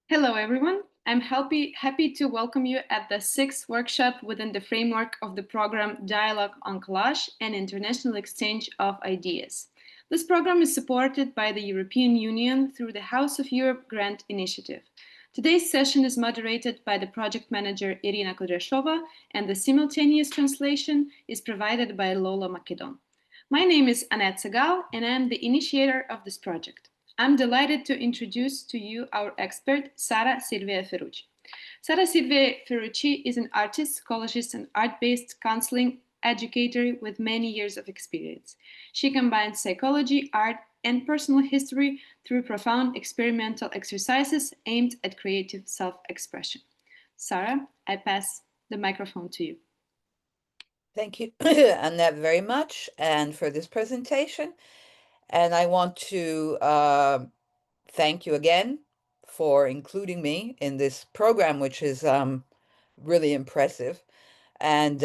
Hello, everyone. I'm happy to welcome you at the sixth workshop within the framework of the program Dialogue on Collage and International Exchange of Ideas. This program is supported by the European Union through the House of Europe Grant Initiative. Today's session is moderated by the project manager Irina Kudryashova, and the simultaneous translation is provided by Lola Macedon. My name is Annete Sagal, and I am the initiator of this project. I'm delighted to introduce to you our expert, Sara Silvia Ferrucci. Sara Silvia Ferrucci is an artist, collagist, and art-based counseling educator with many years of experience. She combines psychology, art, and personal history through profound experimental exercises aimed at creative self-expression. Sara, I pass the microphone to you. Thank you, Annette, very much, and for this presentation. And I want to thank you again for including me in this program, which is really impressive. And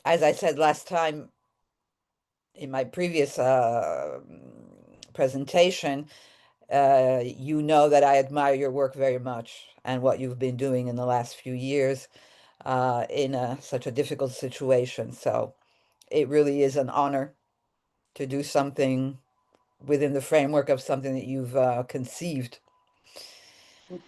as I said last time in my previous presentation, you know that I admire your work very much and what you've been doing in the last few years in such a difficult situation. So it really is an honor to do something within the framework of something that you've conceived.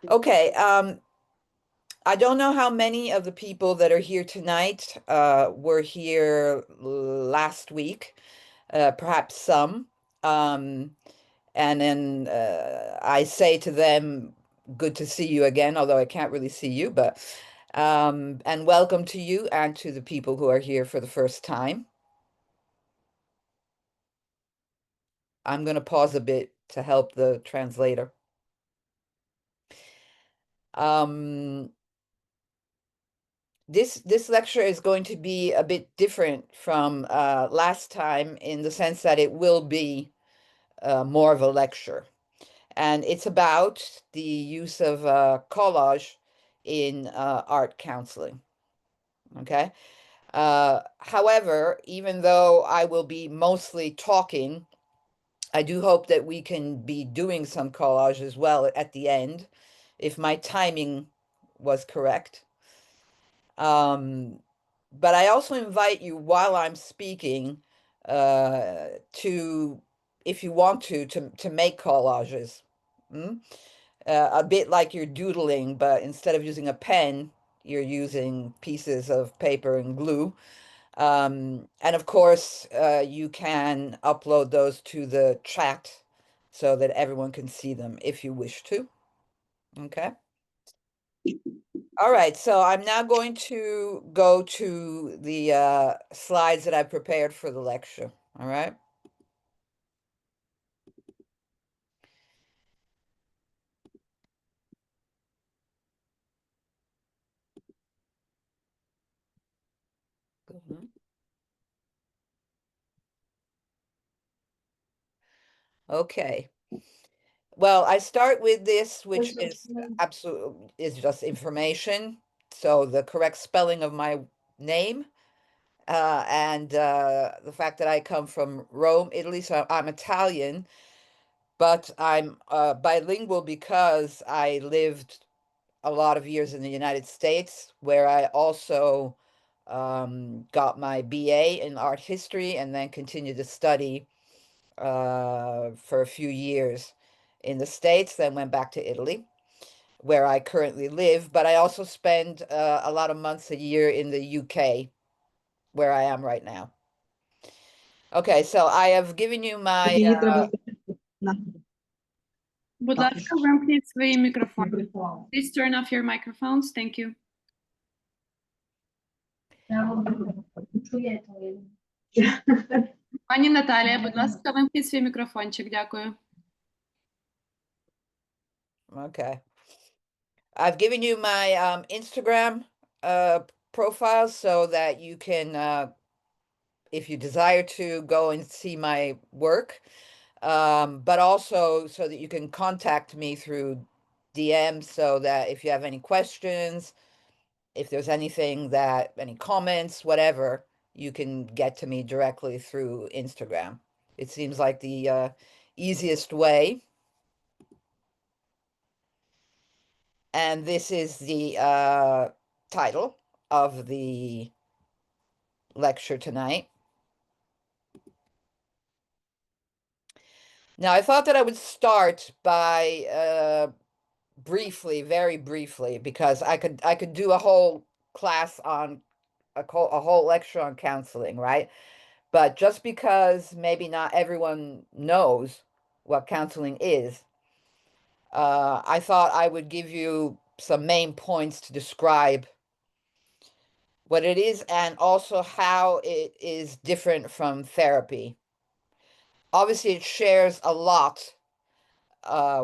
Okay, I don't know how many of the people that are here tonight were here last week, perhaps some. And then I say to them, good to see you again, although I can't really see you, but and welcome to you and to the people who are here for the first time. I'm going to pause a bit to help the translator. This lecture is going to be a bit different from last time in the sense that it will be more of a lecture. And it's about the use of collage in art counseling. Okay. However, even though I will be mostly talking, I do hope that we can be doing some collage as well at the end, if my timing was correct. But I also invite you while I'm speaking to, if you want to make collages. A bit like you're doodling, but instead of using a pen, you're using pieces of paper and glue. And of course, you can upload those to the chat so that everyone can see them if you wish to. Okay. All right, so I'm now going to go to the slides that I prepared for the lecture. All right. Okay. Well, I start with this, which is just information. So the correct spelling of my name, and the fact that I come from Rome, Italy. So I'm Italian, but I'm bilingual because I lived a lot of years in the United States, where I also got my BA in art history and then continued to study for a few years in the States, then went back to Italy, where I currently live. But I also spend a lot of months a year in the UK, where I am right now. Okay, so I have given you my... Будь ласка, вимкніть свої мікрофони. Please turn off your microphones. Thank you. Пані Наталія, будь ласка, вимкніть свій мікрофончик. Дякую. Okay. I've given you my Instagram profile so that you can, if you desire to, go and see my work, but also so that you can contact me through DM, so that if you have any questions, if there's anything that, any comments, whatever, you can get to me directly through Instagram. It seems like the easiest way. And this is the title of the lecture tonight. Now, I thought that I would start by briefly, very briefly, because I could do a whole class on a whole lecture on counseling, right? But just because maybe not everyone knows what counseling is, I thought I would give you some main points to describe what it is and also how it is different from therapy. Obviously, it shares a lot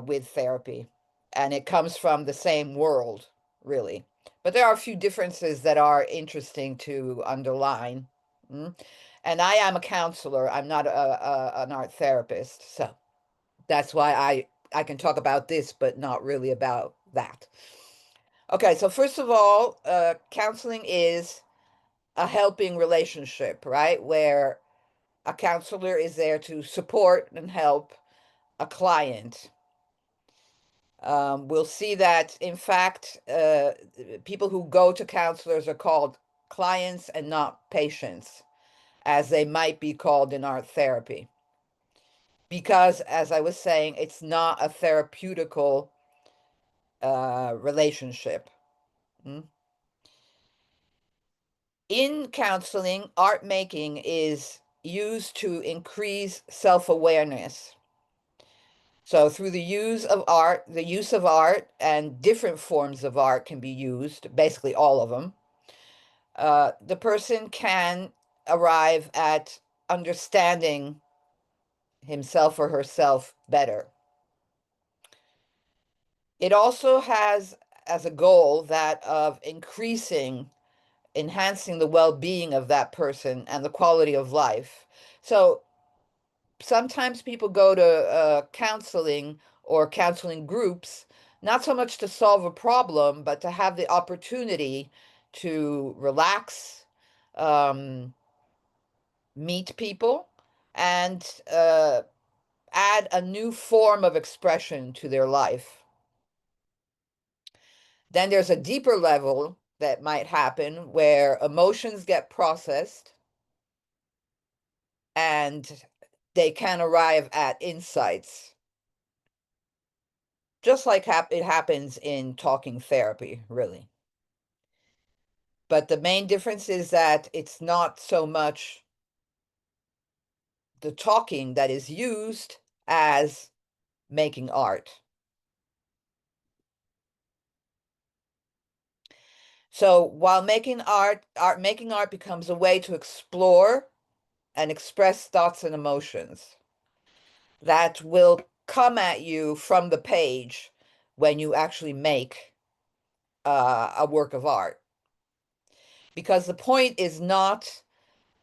with therapy, and it comes from the same world, really. But there are a few differences that are interesting to underline. Mm? And I am a counselor. I'm not an art therapist, so that's why I can talk about this, but not really about that. Okay, so first of all, counseling is a helping relationship, right? Where a counselor is there to support and help a client. We'll see that, in fact, people who go to counselors are called clients and not patients, as they might be called in art therapy. Because, as I was saying, it's not a therapeutical relationship. Mm? In counseling, art making is used to increase self-awareness. So through the use of art and different forms of art can be used, basically all of them, the person can arrive at understanding himself or herself better. It also has as a goal that of enhancing the well-being of that person and the quality of life. So sometimes people go to counseling or counseling groups, not so much to solve a problem, but to have the opportunity to relax, um, meet people, and add a new form of expression to their life. Then there's a deeper level that might happen where emotions get processed and they can arrive at insights, just like it happens in talking therapy, really. But the main difference is that it's not so much the talking that is used as making art. So while making art becomes a way to explore and express thoughts and emotions that will come at you from the page when you actually make a work of art. Because the point is not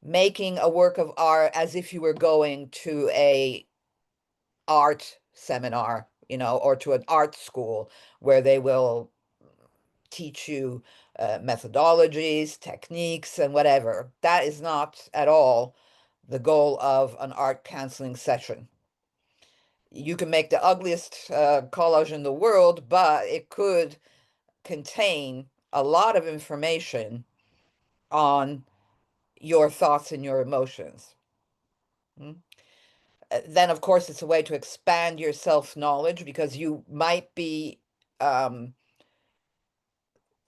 making a work of art as if you were going to a art seminar, or to an art school where they will teach you methodologies, techniques, and whatever. That is not at all the goal of an art counseling session. You can make the ugliest collage in the world, but it could contain a lot of information on your thoughts and your emotions. Then, of course, it's a way to expand your self-knowledge because you might be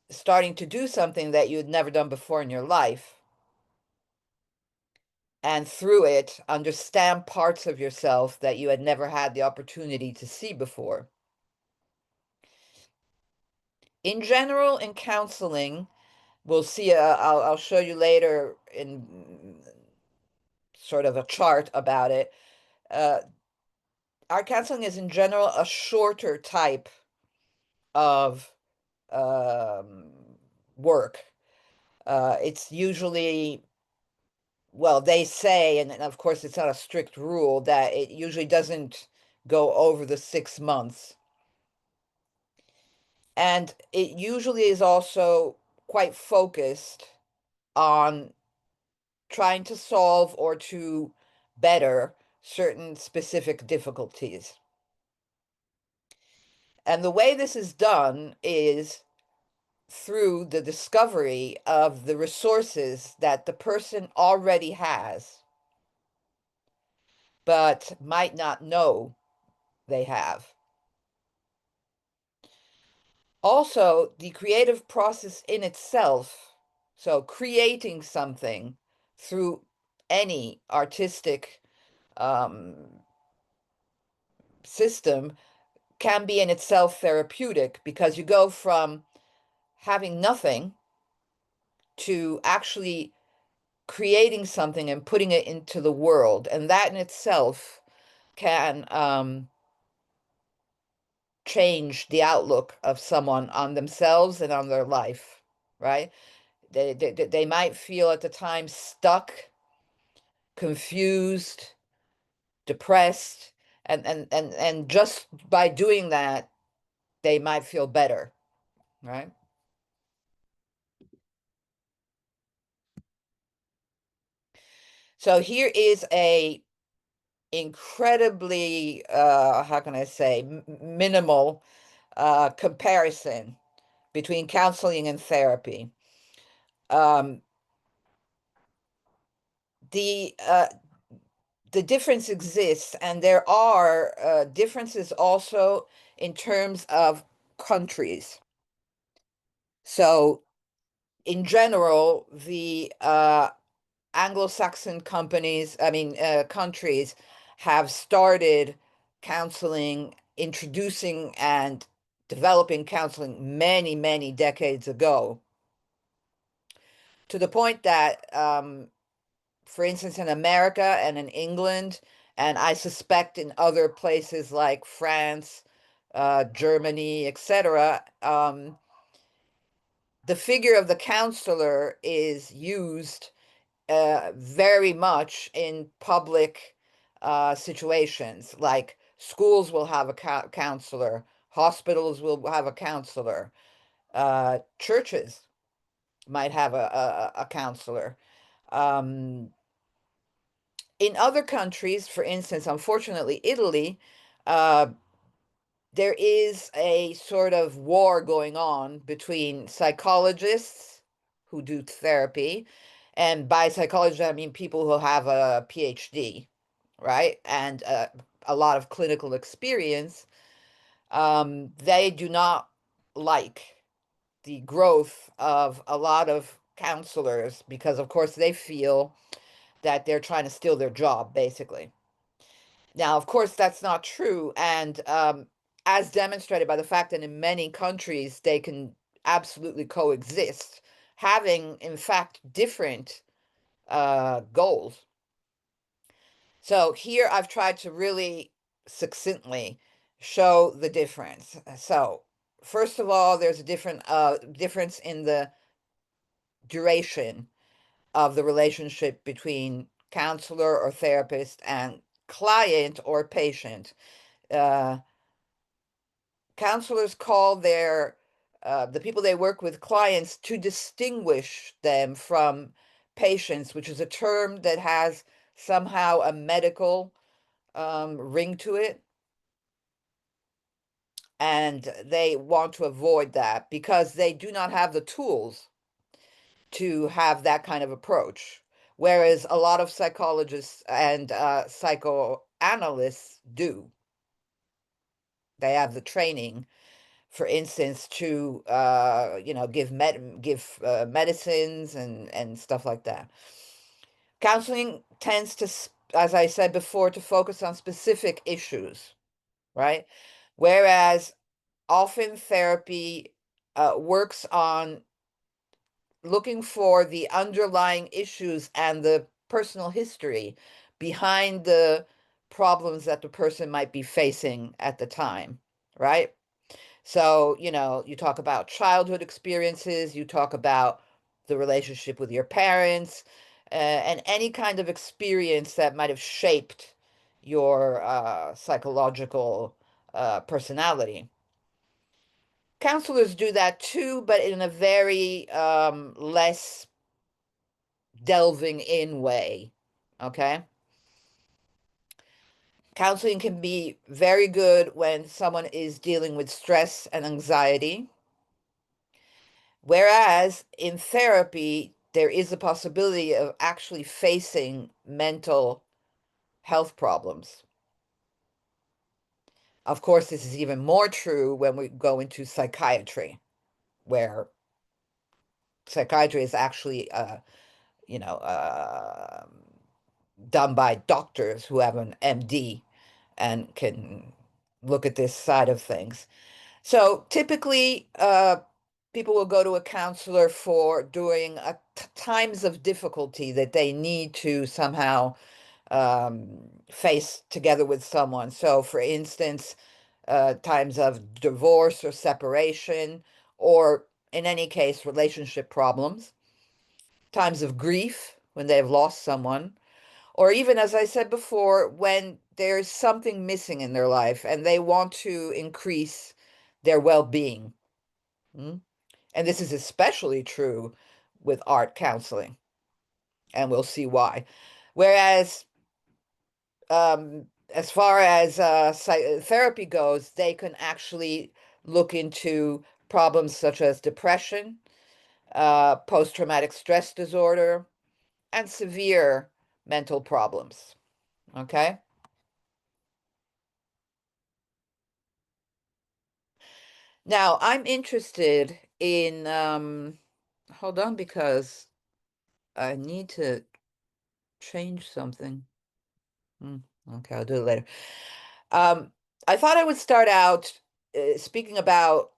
starting to do something that you had never done before in your life. And through it, understand parts of yourself that you had never had the opportunity to see before. In general, in counseling, we'll see, I'll show you later in sort of a chart about it. Art counseling is in general a shorter type of work. It's usually, well, they say, and of course it's not a strict rule, that it usually doesn't go over the 6 months. And it usually is also quite focused on trying to solve or to better certain specific difficulties. And the way this is done is through the discovery of the resources that the person already has, but might not know they have. Also, the creative process in itself, so creating something through any artistic system, can be in itself therapeutic, because you go from having nothing to actually creating something and putting it into the world. And that in itself can change the outlook of someone on themselves and on their life, right? They might feel at the time stuck, confused, depressed, and just by doing that, they might feel better, right? So here is a incredibly, how can I say, minimal comparison between counseling and therapy. The difference exists, and there are differences also in terms of countries. So, in general, the Anglo-Saxon countries have started counseling, introducing and developing counseling many, many decades ago, to the point that, for instance, in America and in England, and I suspect in other places like France, Germany, etc., the figure of the counselor is used very much in public situations. Like schools will have a counselor, hospitals will have a counselor, churches might have a counselor. In other countries, for instance, unfortunately, Italy, uh, there is a sort of war going on between psychologists who do therapy, and by psychologists, I mean people who have a PhD, right? And a lot of clinical experience. They do not like the growth of a lot of counselors because, of course, they feel that they're trying to steal their job, basically. Now, of course, that's not true. And as demonstrated by the fact that in many countries they can absolutely coexist, having, in fact, different goals. So here I've tried to really succinctly show the difference. So, first of all, there's a difference in the duration of the relationship between counselor or therapist and client or patient. Counselors call the people they work with clients, to distinguish them from patients, which is a term that has somehow a medical ring to it. And they want to avoid that because they do not have the tools to have that kind of approach. Whereas a lot of psychologists and psychoanalysts do. They have the training, for instance, to give medicines and stuff like that. Counseling tends to, as I said before, to focus on specific issues, right? Whereas often therapy works on looking for the underlying issues and the personal history behind the problems that the person might be facing at the time, right? So, you talk about childhood experiences, you talk about the relationship with your parents, and any kind of experience that might have shaped your psychological personality. Counselors do that too, but in a very less delving in way, okay? Counseling can be very good when someone is dealing with stress and anxiety, whereas in therapy, there is a possibility of actually facing mental health problems. Of course, this is even more true when we go into psychiatry, where psychiatry is actually, done by doctors who have an MD and can look at this side of things. So typically, people will go to a counselor for during times of difficulty that they need to somehow face together with someone. So, for instance, times of divorce or separation, or in any case, relationship problems, times of grief when they have lost someone, or even, as I said before, when there's something missing in their life and they want to increase their well-being. Mm? And this is especially true with art counseling, and we'll see why. Whereas, as far as therapy goes, they can actually look into problems such as depression, post-traumatic stress disorder, and severe mental problems. Okay? Now, I'm interested in, hold on, because I need to change something. Okay, I'll do it later. I thought I would start out speaking about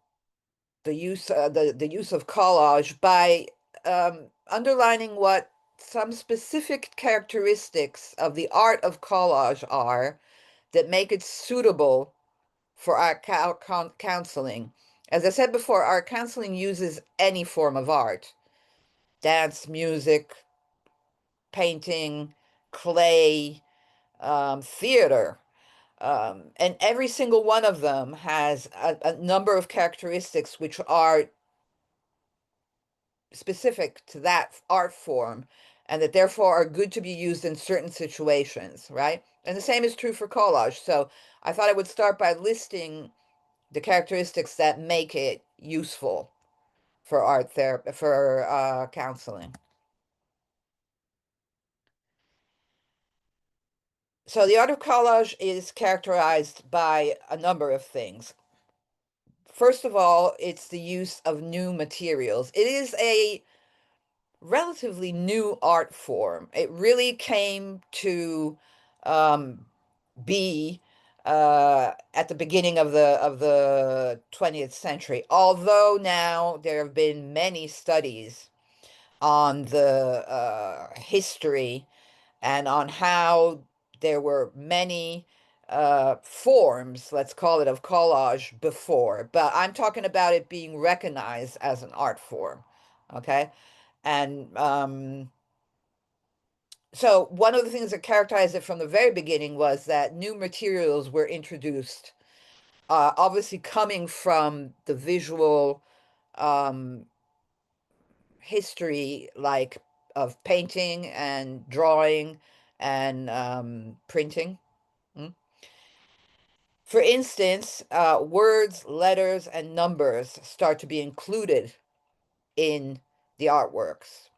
the use of collage by underlining what some specific characteristics of the art of collage are that make it suitable for art counseling. As I said before, art counseling uses any form of art: dance, music, painting, clay, theater. And every single one of them has a number of characteristics which are specific to that art form and that therefore are good to be used in certain situations, right? And the same is true for collage. So I thought I would start by listing the characteristics that make it useful for art therapy, for counseling. So the art of collage is characterized by a number of things. First of all, it's the use of new materials. It is a relatively new art form. It really came to um, be at the beginning of the 20th century. Although now there have been many studies on the history and on how there were many forms, let's call it, of collage before. But I'm talking about it being recognized as an art form, okay? And so one of the things that characterized it from the very beginning was that new materials were introduced, obviously coming from the visual history, like of painting and drawing and printing. Mm. For instance, words, letters, and numbers start to be included in the artworks.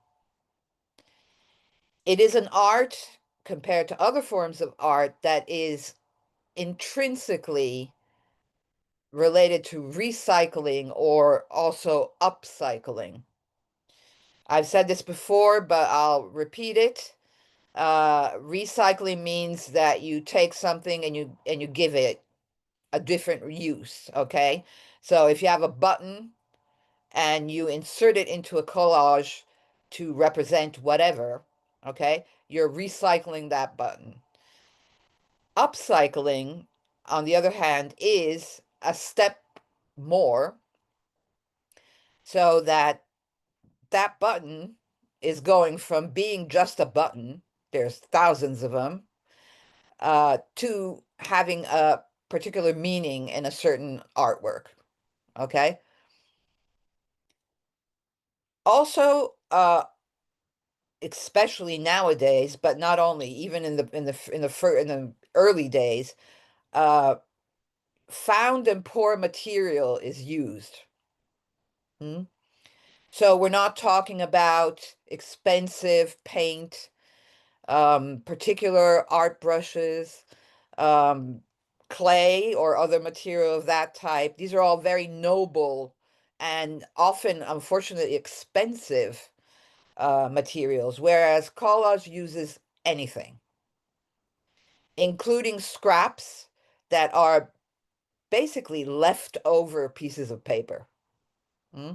It is an art, compared to other forms of art, that is intrinsically related to recycling or also upcycling. I've said this before, but I'll repeat it. Recycling means that you take something and you give it a different use, okay? So if you have a button and you insert it into a collage to represent whatever, okay, you're recycling that button. Upcycling, on the other hand, is a step more, so that that button is going from being just a button, there's thousands of them, to having a particular meaning in a certain artwork, okay? Also, especially nowadays, but not only, even in the early days, found and poor material is used. Hmm? So we're not talking about expensive paint, particular art brushes, clay or other material of that type. These are all very noble and often, unfortunately, expensive materials, whereas collage uses anything, including scraps that are basically leftover pieces of paper. Hmm?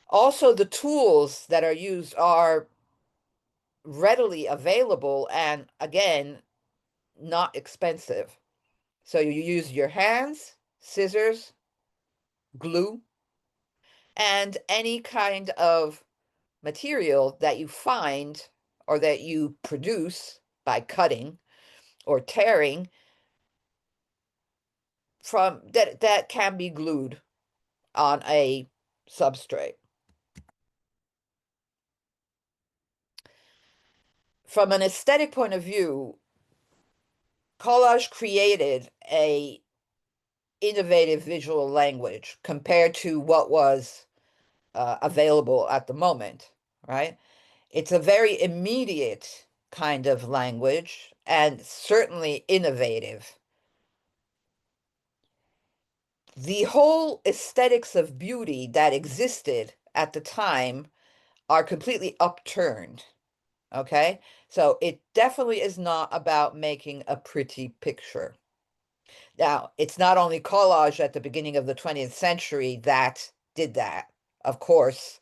Also, the tools that are used are readily available and, again, not expensive. So you use your hands, scissors, glue, and any kind of material that you find or that you produce by cutting or tearing from that can be glued on a substrate. From an aesthetic point of view, collage created a innovative visual language compared to what was available at the moment, right? It's a very immediate kind of language and certainly innovative. The whole aesthetics of beauty that existed at the time are completely upturned, okay? So it definitely is not about making a pretty picture. Now, it's not only collage at the beginning of the 20th century that did that. Of course,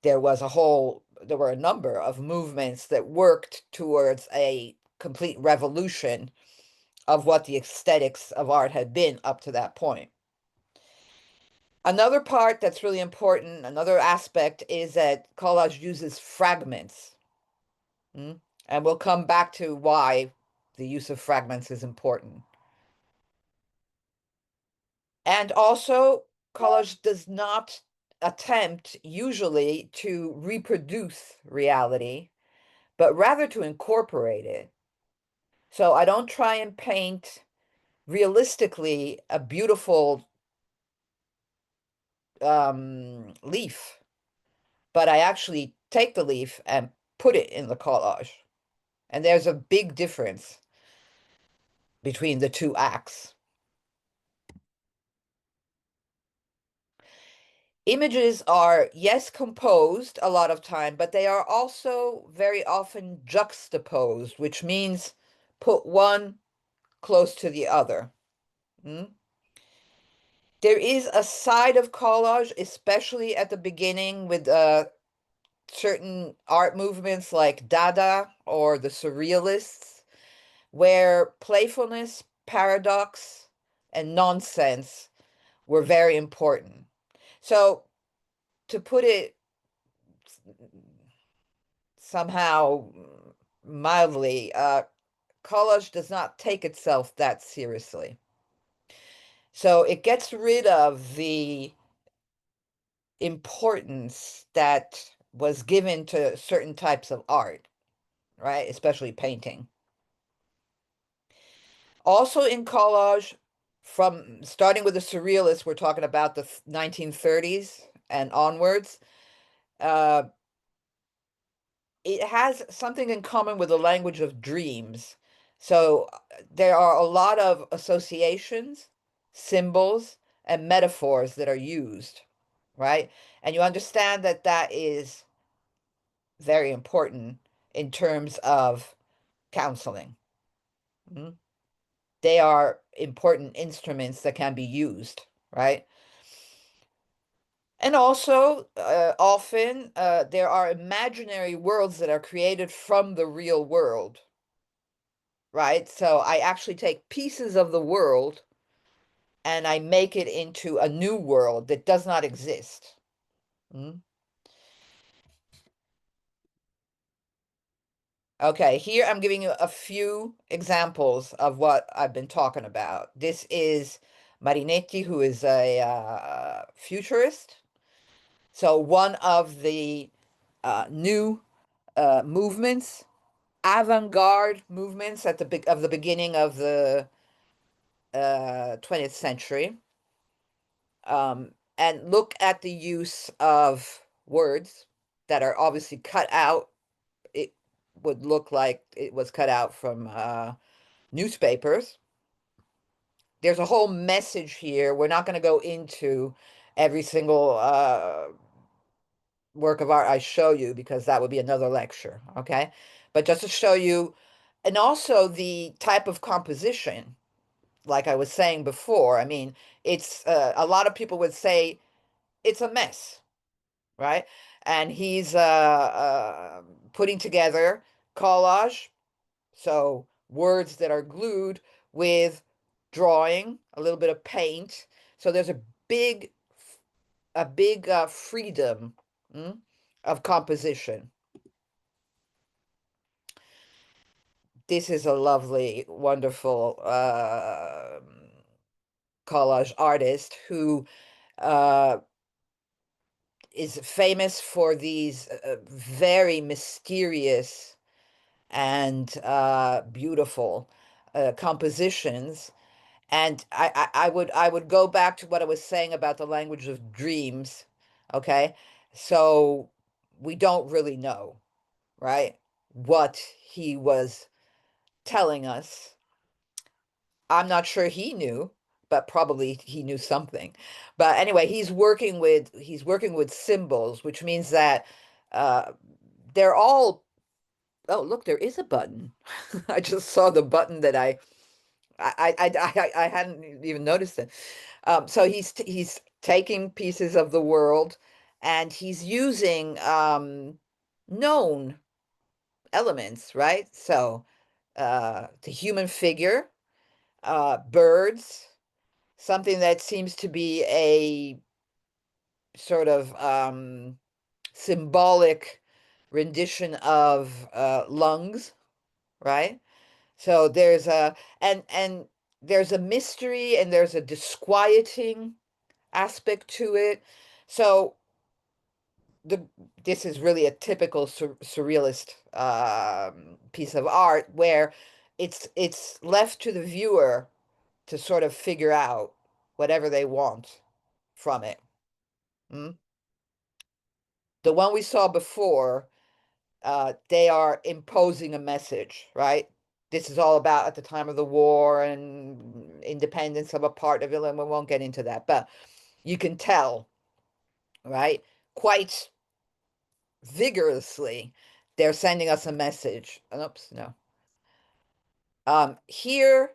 there were a number of movements that worked towards a complete revolution of what the aesthetics of art had been up to that point. Another part that's really important, another aspect, is that collage uses fragments. And we'll come back to why the use of fragments is important. And also, collage does not attempt usually to reproduce reality, but rather to incorporate it. So I don't try and paint realistically a beautiful leaf, but I actually take the leaf and put it in the collage. And there's a big difference between the two acts. Images are, yes, composed a lot of time, but they are also very often juxtaposed, which means put one close to the other. There is a side of collage, especially at the beginning with certain art movements like Dada or the Surrealists, where playfulness, paradox, and nonsense were very important. So, to put it somehow mildly, collage does not take itself that seriously. So it gets rid of the importance that was given to certain types of art, right? Especially painting. Also in collage, from starting with the Surrealists, we're talking about the 1930s and onwards, it has something in common with the language of dreams. So there are a lot of associations, symbols, and metaphors that are used, right? And you understand that that is very important in terms of counseling. They are important instruments that can be used, right? And also, often, there are imaginary worlds that are created from the real world, right? So I actually take pieces of the world and I make it into a new world that does not exist. Okay, here I'm giving you a few examples of what I've been talking about. This is Marinetti, who is a futurist. So one of the new movements, avant-garde movements at the beginning of the 20th century, and look at the use of words that are obviously cut out. It would look like it was cut out from newspapers. There's a whole message here. We're not going to go into every single work of art I show you, because that would be another lecture, okay? But just to show you, and also the type of composition, like I was saying before, I mean, it's a lot of people would say it's a mess, right? And he's putting together collage, so words that are glued with drawing, a little bit of paint. So there's a big freedom of composition. This is a lovely, wonderful collage artist who is famous for these very mysterious and beautiful compositions. And I would go back to what I was saying about the language of dreams. Okay, so we don't really know, right, what he was telling us. I'm not sure he knew, but probably he knew something. But anyway, he's working with symbols, which means that uh, they're all. Oh, look, there is a button. I just saw the button that I hadn't even noticed it. So he's taking pieces of the world, and he's using known elements, right? So the human figure, birds, something that seems to be a sort of symbolic rendition of lungs, right? So there's a and there's a mystery and there's a disquieting aspect to it. So this is really a typical surrealist piece of art, where it's left to the viewer to sort of figure out whatever they want from it. Mm? The one we saw before, they are imposing a message, right? This is all about at the time of the war and independence of a part of it, and we won't get into that. But you can tell, right? Quite vigorously, they're sending us a message. Oops, no. Here,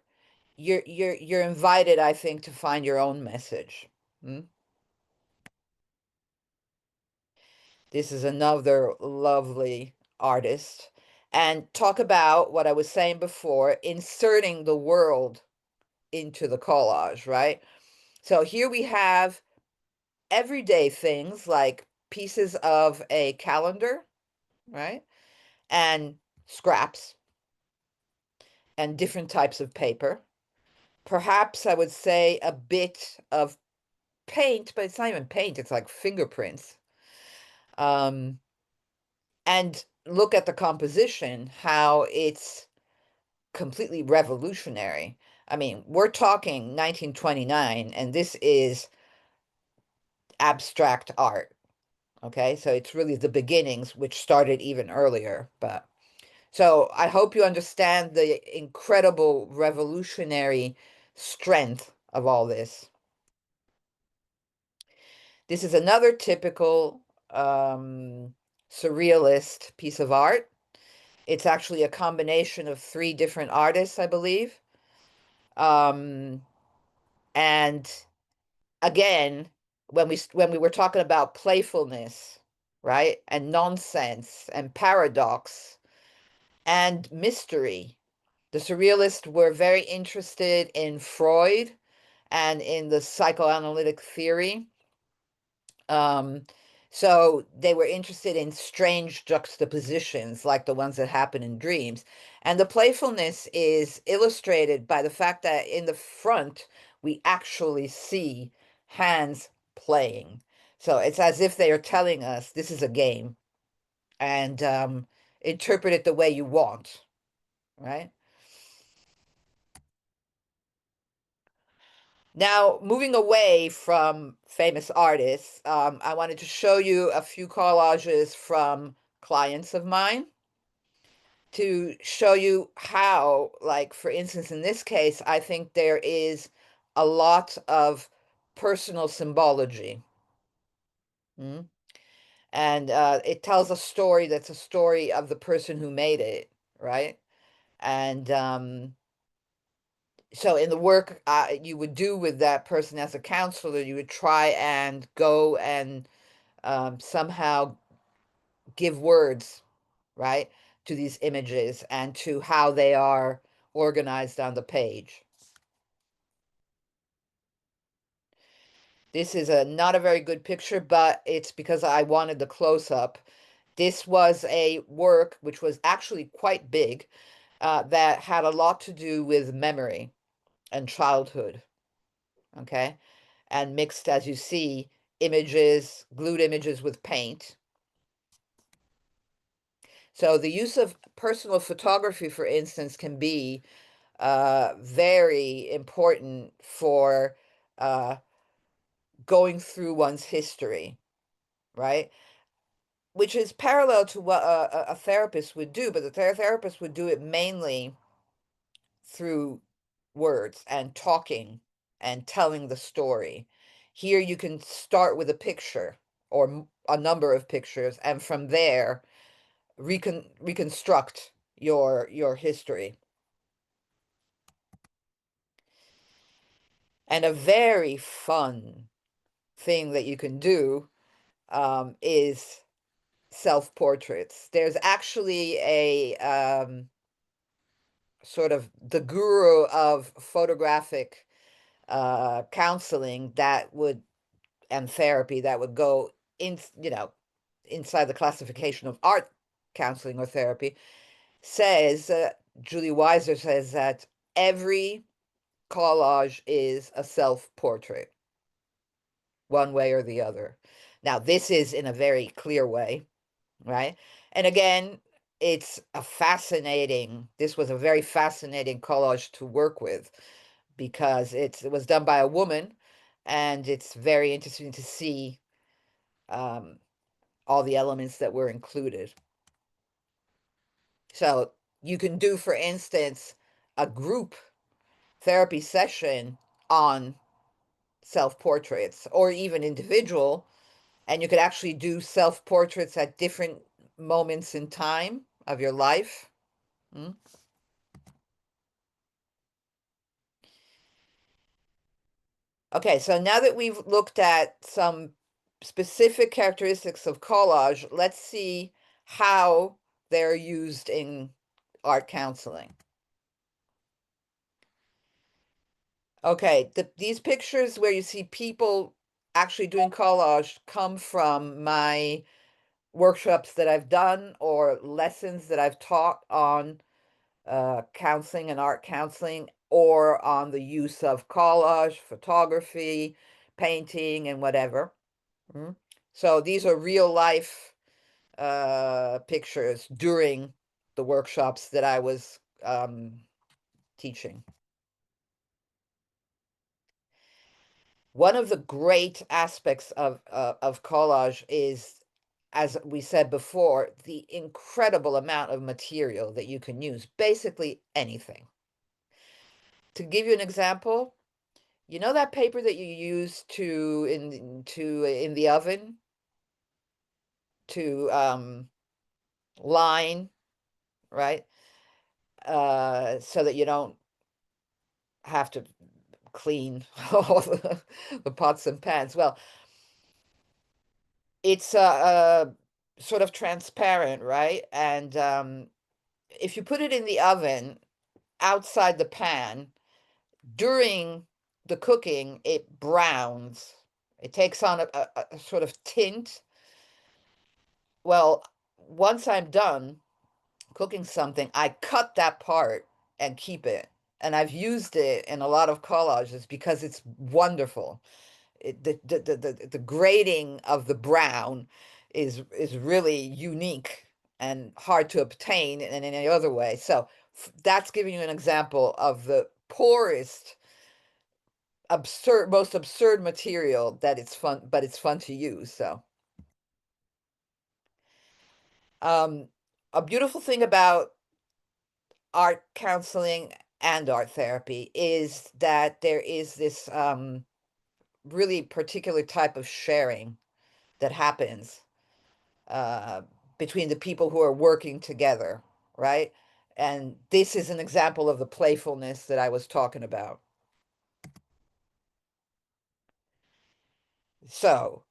you're invited, I think, to find your own message. Hmm? This is another lovely artist. And talk about what I was saying before, inserting the world into the collage, right? So here we have everyday things like pieces of a calendar, right? And scraps and different types of paper. Perhaps I would say a bit of paint, but it's not even paint, it's like fingerprints. And look at the composition, how it's completely revolutionary. I mean, we're talking 1929, and this is abstract art. Okay, so it's really the beginnings, which started even earlier. But so I hope you understand the incredible revolutionary strength of all this. This is another typical surrealist piece of art. It's actually a combination of 3 different artists, I believe. And again, when we were talking about playfulness, right, and nonsense and paradox and mystery, the surrealists were very interested in Freud and in the psychoanalytic theory. So they were interested in strange juxtapositions like the ones that happen in dreams. And the playfulness is illustrated by the fact that in the front, we actually see hands playing. So it's as if they are telling us this is a game. and interpret it the way you want, right? Now, moving away from famous artists, I wanted to show you a few collages from clients of mine to show you how, like, for instance, in this case, I think there is a lot of personal symbology. Mm? And it tells a story that's a story of the person who made it, right? And so in the work you would do with that person as a counselor, you would try and go and somehow give words, right, to these images and to how they are organized on the page. This is not a very good picture, but it's because I wanted the close-up. This was a work which was actually quite big, that had a lot to do with memory and childhood, okay? And mixed, as you see, images, glued images with paint. So the use of personal photography, for instance, can be very important for going through one's history, right? Which is parallel to what a therapist would do, but the therapist would do it mainly through words and talking and telling the story. Here you can start with a picture or a number of pictures, and from there reconstruct your history. And a very fun thing that you can do is self-portraits. There's actually a sort of the guru of photographic counseling that would and therapy that would go in, inside the classification of art counseling or therapy, says, Julie Weiser says that every collage is a self-portrait, one way or the other. Now, this is in a very clear way, right? And again, this was a very fascinating collage to work with because it was done by a woman, and it's very interesting to see all the elements that were included. So you can do, for instance, a group therapy session on self-portraits or even individual, and you could actually do self-portraits at different moments in time of your life. Okay, so now that we've looked at some specific characteristics of collage, let's see how they're used in art counseling. Okay, these pictures where you see people actually doing collage come from my workshops that I've done or lessons that I've taught on counseling and art counseling, or on the use of collage, photography, painting, and whatever. So these are real life pictures during the workshops that I was teaching. One of the great aspects of collage is, as we said before, the incredible amount of material that you can use, basically anything. To give you an example, you know that paper that you use in the oven to line, right? So that you don't have to clean all the pots and pans. Well, it's sort of transparent, right? And if you put it in the oven outside the pan, during the cooking, it browns. It takes on a sort of tint. Well, once I'm done cooking something, I cut that part and keep it. And I've used it in a lot of collages because it's wonderful. The grading of the brown is really unique and hard to obtain in any other way. So that's giving you an example of the poorest, most absurd material that it's fun, but it's fun to use. So, a beautiful thing about art counseling and art therapy is that there is this really particular type of sharing that happens uh, between the people who are working together, right? And this is an example of the playfulness that I was talking about. So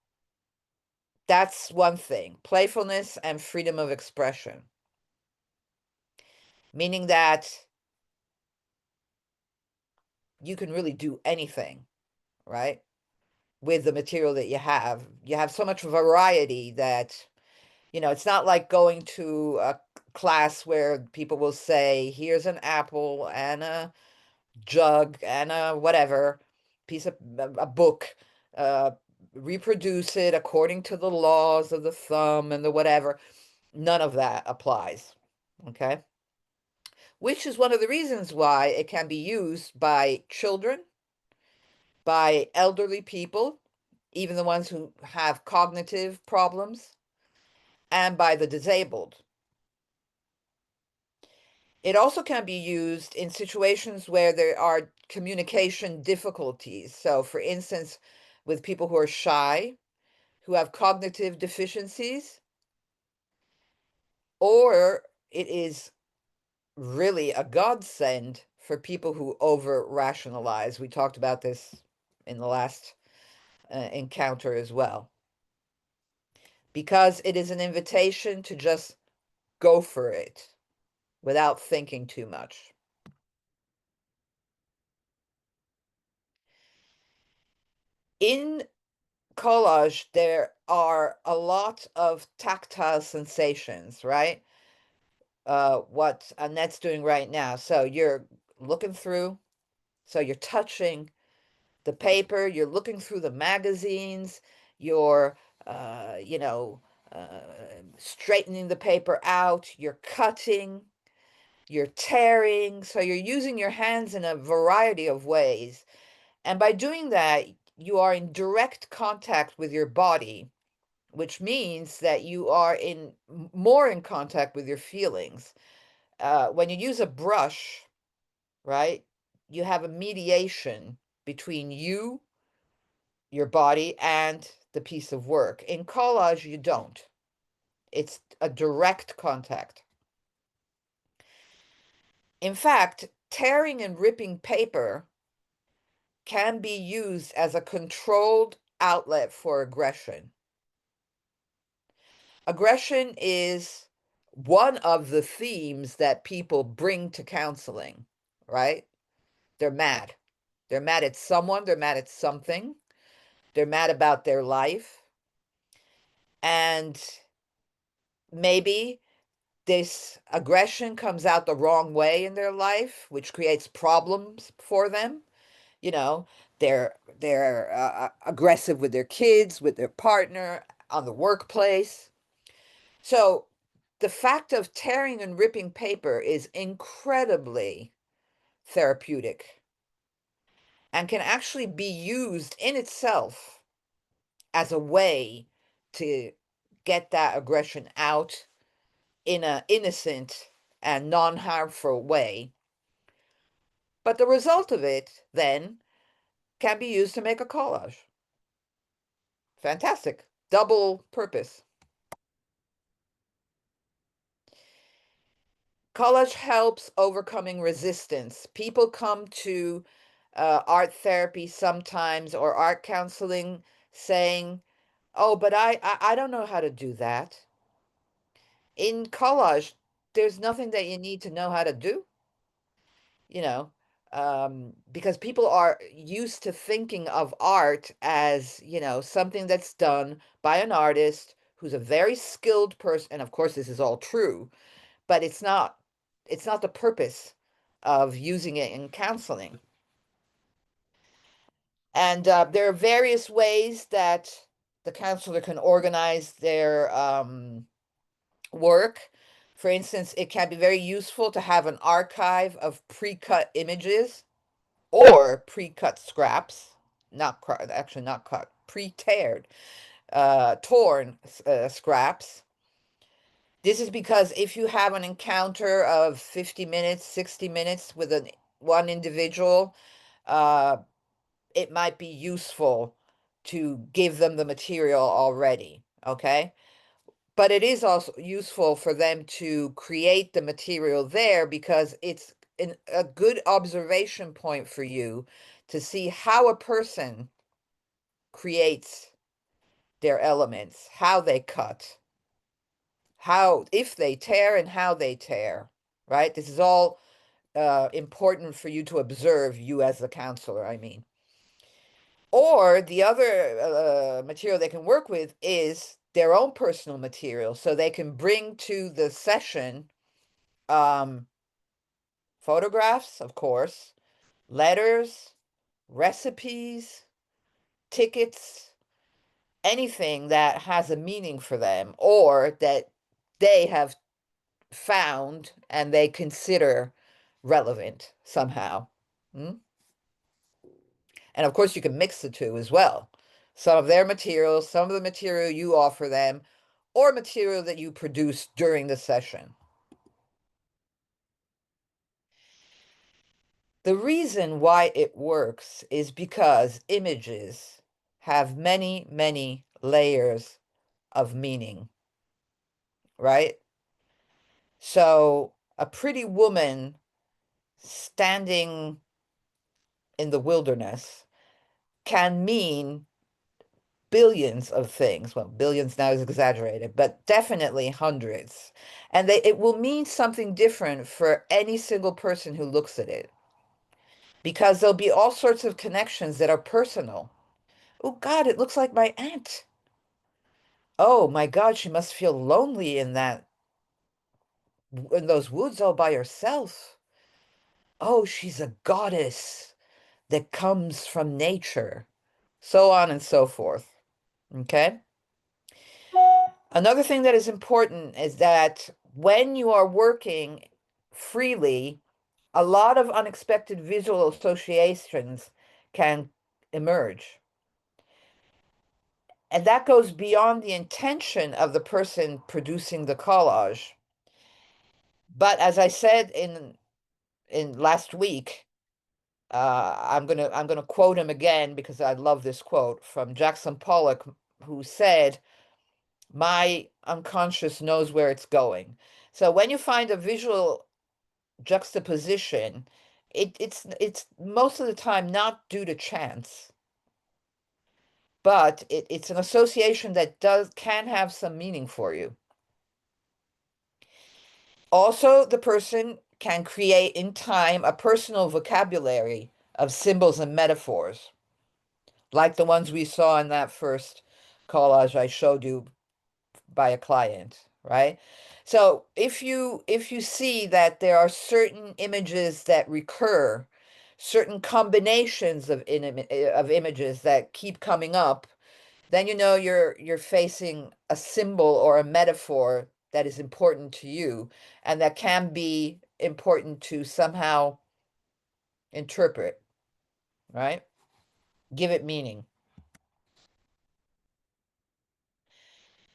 that's one thing, playfulness and freedom of expression, meaning that you can really do anything, right? With the material that you have. You have so much variety that, it's not like going to a class where people will say, here's an apple and a jug and a whatever, a book, uh, reproduce it according to the laws of the thumb and the whatever. None of that applies, okay? Which is one of the reasons why it can be used by children, by elderly people, even the ones who have cognitive problems, and by the disabled. It also can be used in situations where there are communication difficulties. So, for instance, with people who are shy, who have cognitive deficiencies, or it is really a godsend for people who over rationalize. We talked about this in the last encounter as well, because it is an invitation to just go for it without thinking too much. In collage, there are a lot of tactile sensations, right? What Annette's doing right now. So you're looking through, so you're touching the paper, you're looking through the magazines, you're, uh, you know, uh, straightening the paper out, you're cutting, you're tearing. So you're using your hands in a variety of ways. And by doing that, you are in direct contact with your body, which means that you are more in contact with your feelings. When you use a brush, right, you have a mediation between you, your body, and the piece of work. In collage, you don't. It's a direct contact. In fact, tearing and ripping paper can be used as a controlled outlet for aggression. Aggression is one of the themes that people bring to counseling, right? They're mad. They're mad at someone, they're mad at something, they're mad about their life. And maybe this aggression comes out the wrong way in their life, which creates problems for them. You know, they're aggressive with their kids, with their partner, on the workplace. So the fact of tearing and ripping paper is incredibly therapeutic and can actually be used in itself as a way to get that aggression out in an innocent and non-harmful way. But the result of it then can be used to make a collage. Fantastic. Double purpose. Collage helps overcoming resistance. People come to art therapy sometimes or art counseling saying, oh, but I don't know how to do that. In collage, there's nothing that you need to know how to do, you know, because people are used to thinking of art as, something that's done by an artist who's a very skilled person. And of course, this is all true, but it's not the purpose of using it in counseling. And there are various ways that the counselor can organize their work. For instance, it can be very useful to have an archive of pre-cut images or pre-cut scraps, actually not cut, pre-teared, torn scraps. This is because if you have an encounter of 50 minutes, 60 minutes with one individual, it might be useful to give them the material already, okay? But it is also useful for them to create the material there because it's a good observation point for you to see how a person creates their elements, how they cut, if they tear and how they tear, right? This is all important for you to observe, you as the counselor, I mean. Or the other material they can work with is their own personal material. So they can bring to the session photographs, of course, letters, recipes, tickets, anything that has a meaning for them or that they have found and they consider relevant somehow. And of course, you can mix the two as well. Some of their material, some of the material you offer them, or material that you produce during the session. The reason why it works is because images have many, many layers of meaning, right? So a pretty woman standing in the wilderness can mean billions of things. Well, billions now is exaggerated, but definitely hundreds. And it will mean something different for any single person who looks at it. Because there'll be all sorts of connections that are personal. Oh God, it looks like my aunt. Oh my God, she must feel lonely in those woods all by herself. Oh, she's a goddess that comes from nature. So on and so forth. Okay? Another thing that is important is that when you are working freely, a lot of unexpected visual associations can emerge. And that goes beyond the intention of the person producing the collage. But as I said in last week, I'm gonna quote him again because I love this quote from Jackson Pollock, who said, "My unconscious knows where it's going." So when you find a visual juxtaposition, it's most of the time not due to chance, but it's an association that can have some meaning for you. Also, the person can create in time a personal vocabulary of symbols and metaphors, like the ones we saw in that first collage I showed you by a client, right? So if you see that there are certain images that recur, certain combinations of images that keep coming up, then you know you're facing a symbol or a metaphor that is important to you and that can be important to somehow interpret, right? Give it meaning.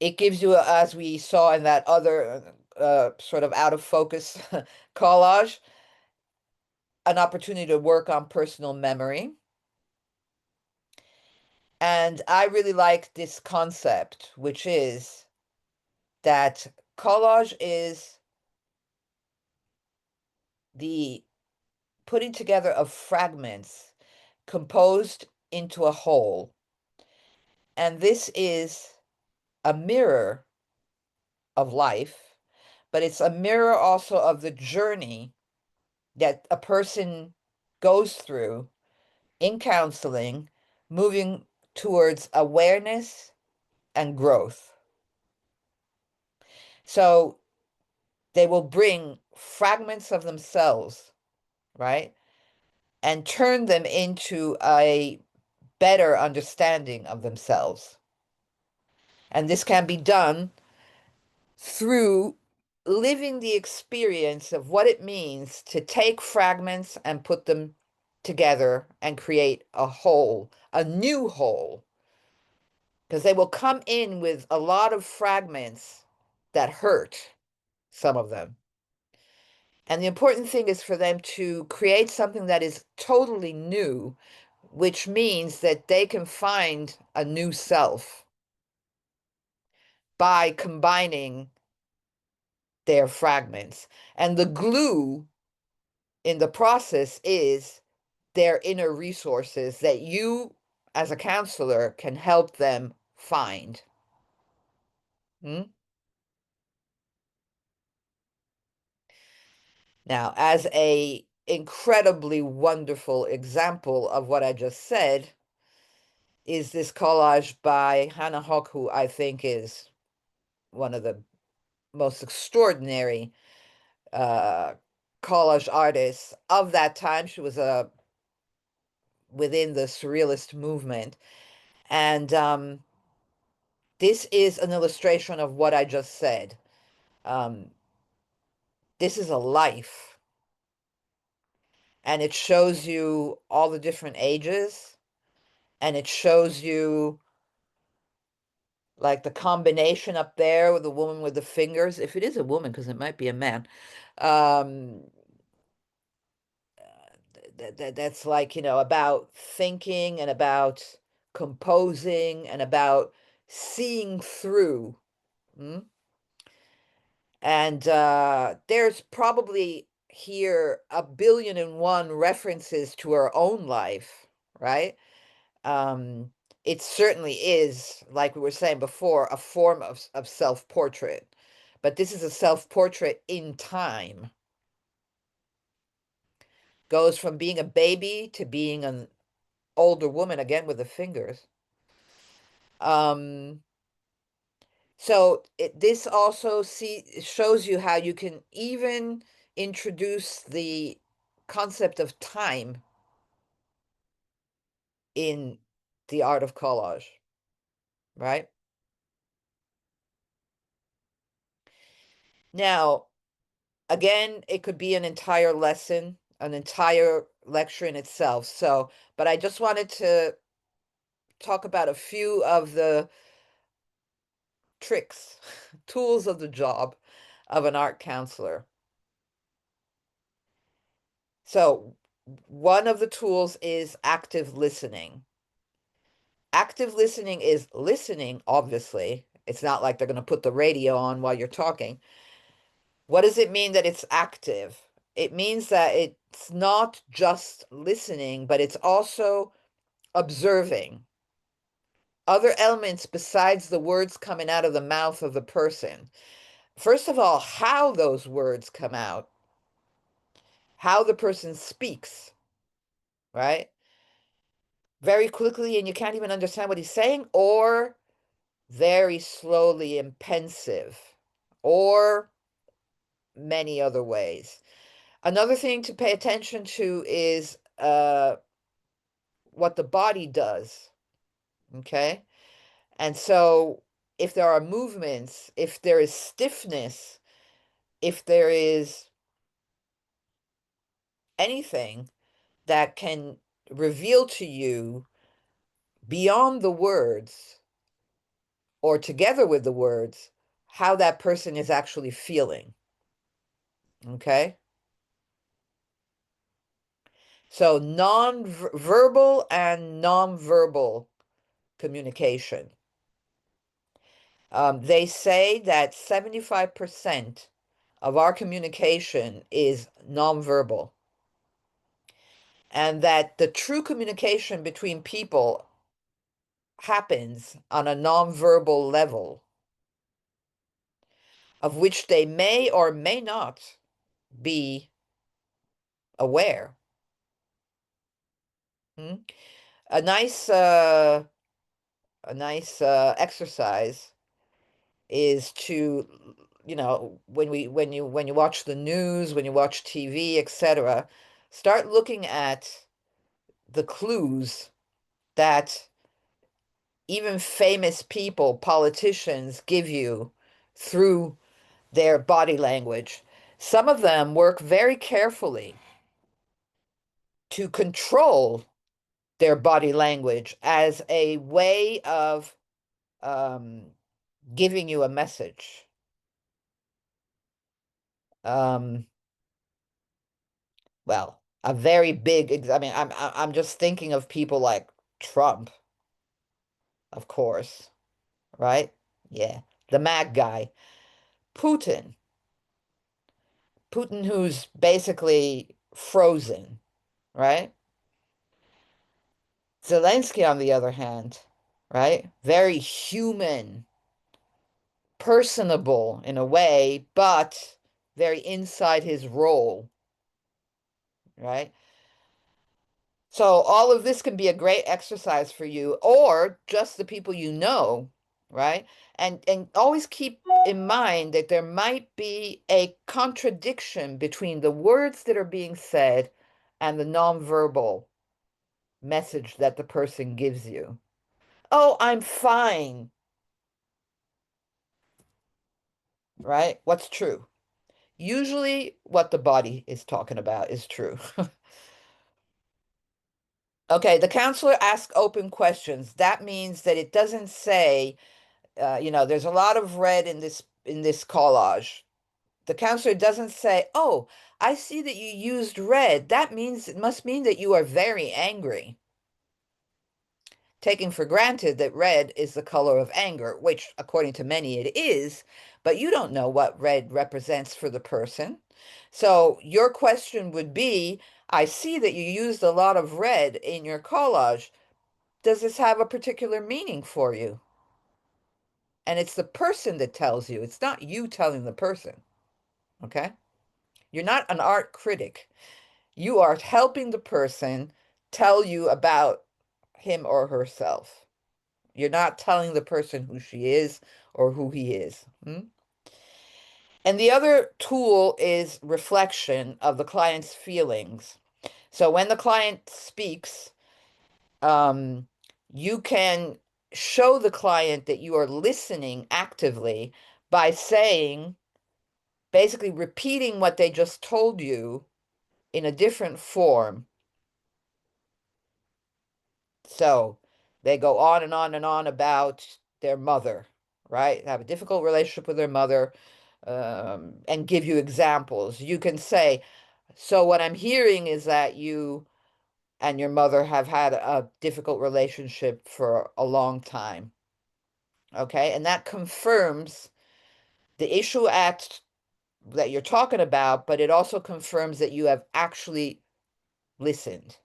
It gives you, as we saw in that other sort of out of focus collage, an opportunity to work on personal memory. And I really like this concept, which is that collage is the putting together of fragments composed into a whole. And this is a mirror of life, but it's a mirror also of the journey that a person goes through in counseling, moving towards awareness and growth. So they will bring fragments of themselves, right? And turn them into a better understanding of themselves. And this can be done through living the experience of what it means to take fragments and put them together and create a whole, a new whole. Because they will come in with a lot of fragments that hurt, some of them. And the important thing is for them to create something that is totally new, which means that they can find a new self by combining their fragments. And the glue in the process is their inner resources that you, as a counselor, can help them find. Now, as a incredibly wonderful example of what I just said is this collage by Hannah Hock, who I think is one of the most extraordinary collage artists of that time. She was within the surrealist movement. And this is an illustration of what I just said. This is a life. And it shows you all the different ages. And it shows you like the combination up there with the woman with the fingers. If it is a woman, because it might be a man. That's like, about thinking and about composing and about seeing through. And there's probably here 1,000,000,001 references to her own life, right? It certainly is, like we were saying before, a form of self-portrait. But this is a self-portrait in time. Goes from being a baby to being an older woman, again with the fingers. So this also shows you how you can even introduce the concept of time in the art of collage, right? Now, again, it could be an entire lesson, an entire lecture in itself. So, but I just wanted to talk about a few of the tricks, tools of the job of an art counselor. So, one of the tools is active listening. Active listening is listening, obviously. It's not like they're going to put the radio on while you're talking. What does it mean that it's active? It means that it's not just listening, but it's also observing other elements besides the words coming out of the mouth of the person. First of all, how those words come out, how the person speaks, right? Very quickly, and you can't even understand what he's saying, or very slowly and pensive, or many other ways. Another thing to pay attention to is what the body does, okay? And so if there are movements, if there is stiffness, if there is anything that can reveal to you beyond the words or together with the words how that person is actually feeling, okay? So non-verbal and non-verbal communication. They say that 75% of our communication is nonverbal, and that the true communication between people happens on a nonverbal level, of which they may or may not be aware. A nice exercise is to, when you watch the news, when you watch TV, etc., start looking at the clues that even famous people, politicians, give you through their body language. Some of them work very carefully to control their body language as a way of giving you a message. Well, a very big, I mean, I'm just thinking of people like Trump, of course, right? Yeah, the Mag guy. Putin, who's basically frozen, right? Zelensky, on the other hand, right? Very human, personable in a way, but very inside his role, right? So all of this can be a great exercise for you, or just the people you know, right? And always keep in mind that there might be a contradiction between the words that are being said and the nonverbal message that the person gives you. Oh, I'm fine, right? What's true? Usually what the body is talking about is true. Okay, the counselor asks open questions. That means that it doesn't say, there's a lot of red in this collage. The counselor doesn't say, "Oh, I see that you used red. That means it must mean that you are very angry." Taking for granted that red is the color of anger, which according to many it is, but you don't know what red represents for the person. So your question would be, I see that you used a lot of red in your collage. Does this have a particular meaning for you? And it's the person that tells you. It's not you telling the person, okay? You're not an art critic. You are helping the person tell you about him or herself. You're not telling the person who she is or who he is. And the other tool is reflection of the client's feelings. So when the client speaks, you can show the client that you are listening actively by saying, basically repeating what they just told you in a different form. So they go on and on and on about their mother, right? Have a difficult relationship with their mother, and give you examples. You can say, so what I'm hearing is that you and your mother have had a difficult relationship for a long time. Okay, and that confirms the issue that you're talking about, but it also confirms that you have actually listened,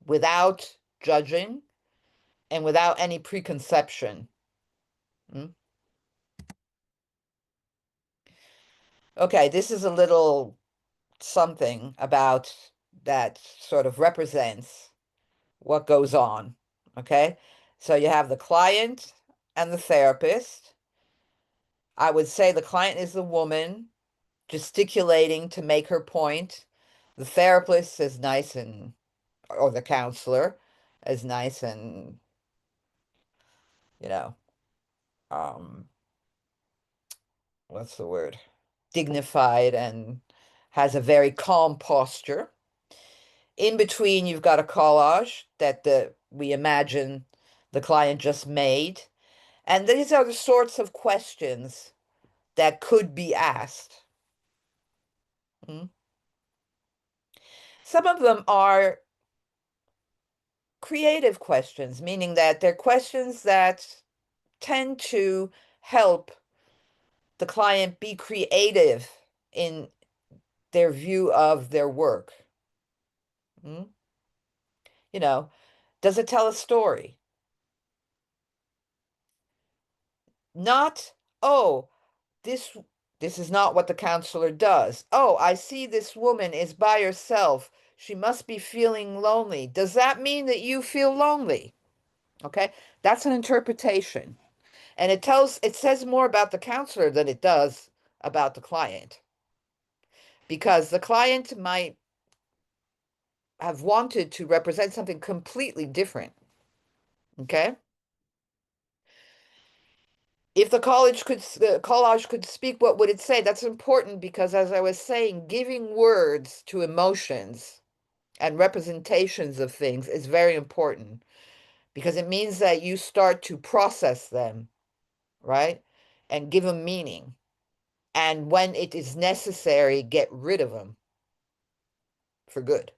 without judging and without any preconception. Okay, this is a little something about that sort of represents what goes on. Okay, so you have the client and the therapist. I would say the client is the woman gesticulating to make her point. The therapist is nice or the counselor is nice and, you know, what's the word? Dignified and has a very calm posture. In between, you've got a collage that we imagine the client just made. And these are the sorts of questions that could be asked. Some of them are creative questions, meaning that they're questions that tend to help the client be creative in their view of their work. Does it tell a story? Not, oh, this is not what the counselor does. Oh, I see this woman is by herself. She must be feeling lonely. Does that mean that you feel lonely? Okay, that's an interpretation. And it says more about the counselor than it does about the client. Because the client might have wanted to represent something completely different. Okay? If the collage could speak, what would it say? That's important because, as I was saying, giving words to emotions and representations of things is very important because it means that you start to process them, right? And give them meaning. And when it is necessary, get rid of them for good.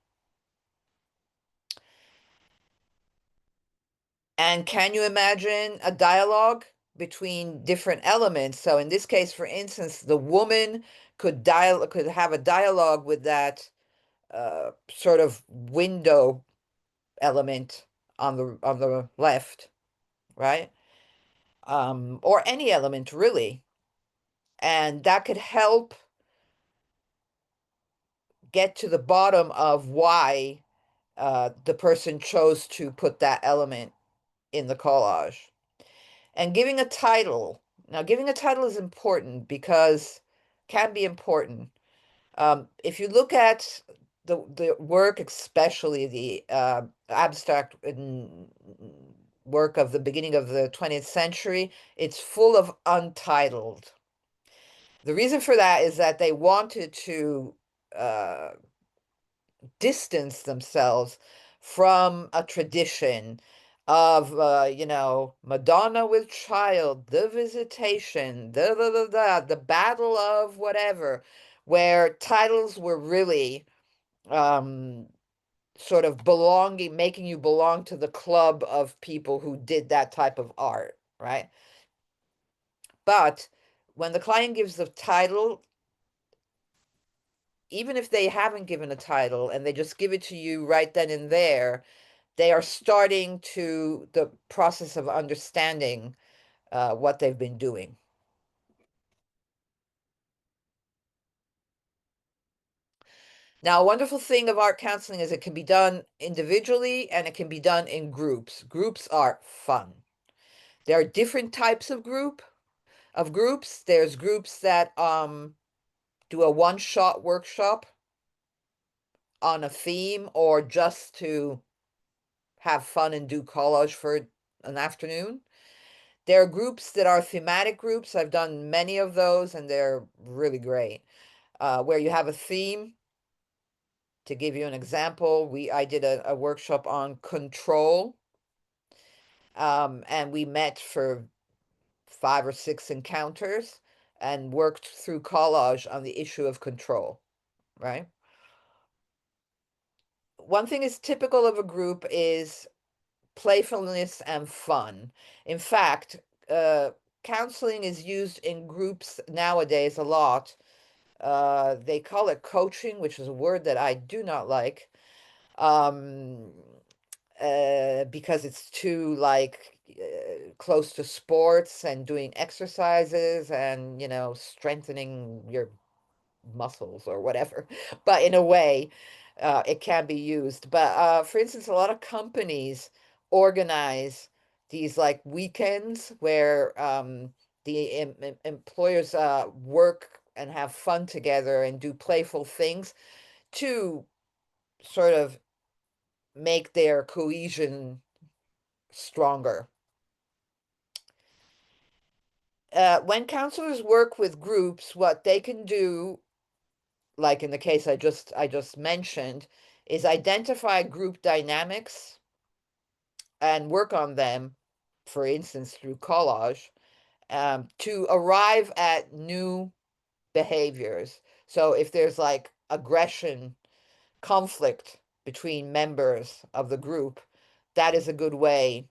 And can you imagine a dialogue between different elements? So in this case, for instance, the woman could have a dialogue with that sort of window element on the left, right? Or any element really. And that could help get to the bottom of why the person chose to put that element in the collage. And giving a title. Now, giving a title is important because can be important. If you look at the work, especially the abstract work of the beginning of the 20th century, it's full of untitled. The reason for that is that they wanted to uh, distance themselves from a tradition of Madonna with Child, The Visitation, the Battle of whatever, where titles were really sort of belonging, making you belong to the club of people who did that type of art, right? But when the client gives the title, even if they haven't given a title and they just give it to you right then and there, they are starting to the process of understanding what they've been doing. Now, a wonderful thing of art counseling is it can be done individually and it can be done in groups. Groups are fun. There are different types of groups. There's groups that do a one-shot workshop on a theme or just to have fun and do collage for an afternoon. There are groups that are thematic groups. I've done many of those and they're really great. Where you have a theme. To give you an example, I did a workshop on control, and we met for 5 or 6 encounters and worked through collage on the issue of control, right? One thing is typical of a group is playfulness and fun. In fact, counseling is used in groups nowadays a lot. They call it coaching, which is a word that I do not like. Because it's too close to sports and doing exercises and strengthening your muscles or whatever. But in a way, it can be used. But for instance, a lot of companies organize these like weekends where the employers work and have fun together and do playful things to sort of make their cohesion stronger. When counselors work with groups, what they can do, like in the case I just mentioned, is identify group dynamics and work on them, for instance, through collage, to arrive at new behaviors. So if there's like aggression, conflict between members of the group, that is a good way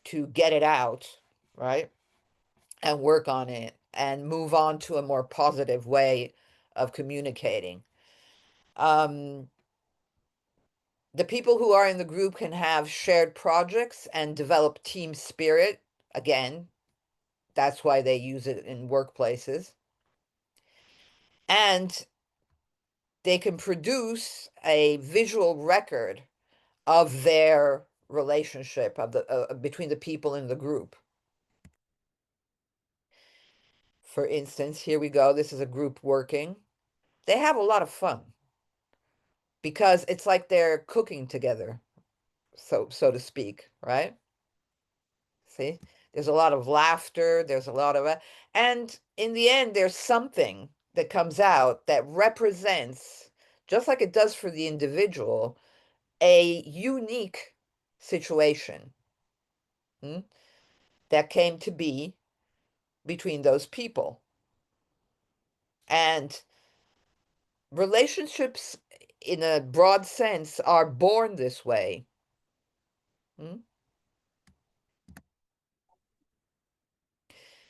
to get it out, right? And work on it and move on to a more positive way of communicating. The people who are in the group can have shared projects and develop team spirit. Again, that's why they use it in workplaces. And they can produce a visual record of their relationship of the between the people in the group. For instance, here we go. This is a group working. They have a lot of fun because it's like they're cooking together, so to speak, right? See? There's a lot of laughter. There's a lot of, and in the end, there's something that comes out that represents, just like it does for the individual, a unique situation that came to be between those people. And relationships, in a broad sense, are born this way.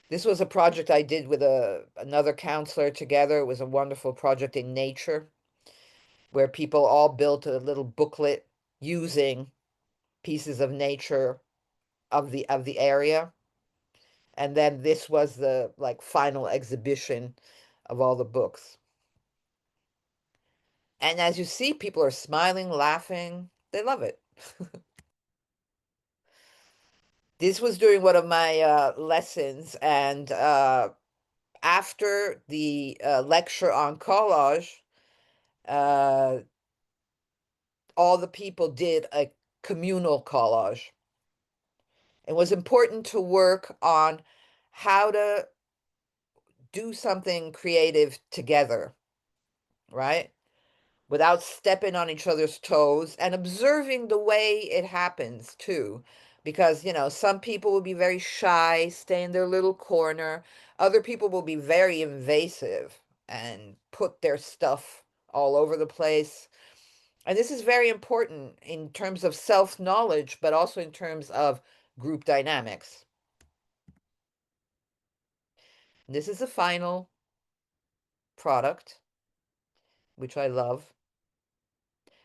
This was a project I did with another counselor together. It was a wonderful project in nature where people all built a little booklet using pieces of nature of the area. And then this was the final exhibition of all the books. And as you see, people are smiling, laughing. They love it. This was during one of my lessons, and after the lecture on collage, all the people did a communal collage. It was important to work on how to do something creative together, right? Without stepping on each other's toes and observing the way it happens too. Because, some people will be very shy, stay in their little corner. Other people will be very invasive and put their stuff all over the place. And this is very important in terms of self-knowledge, but also in terms of group dynamics. This is the final product, which I love.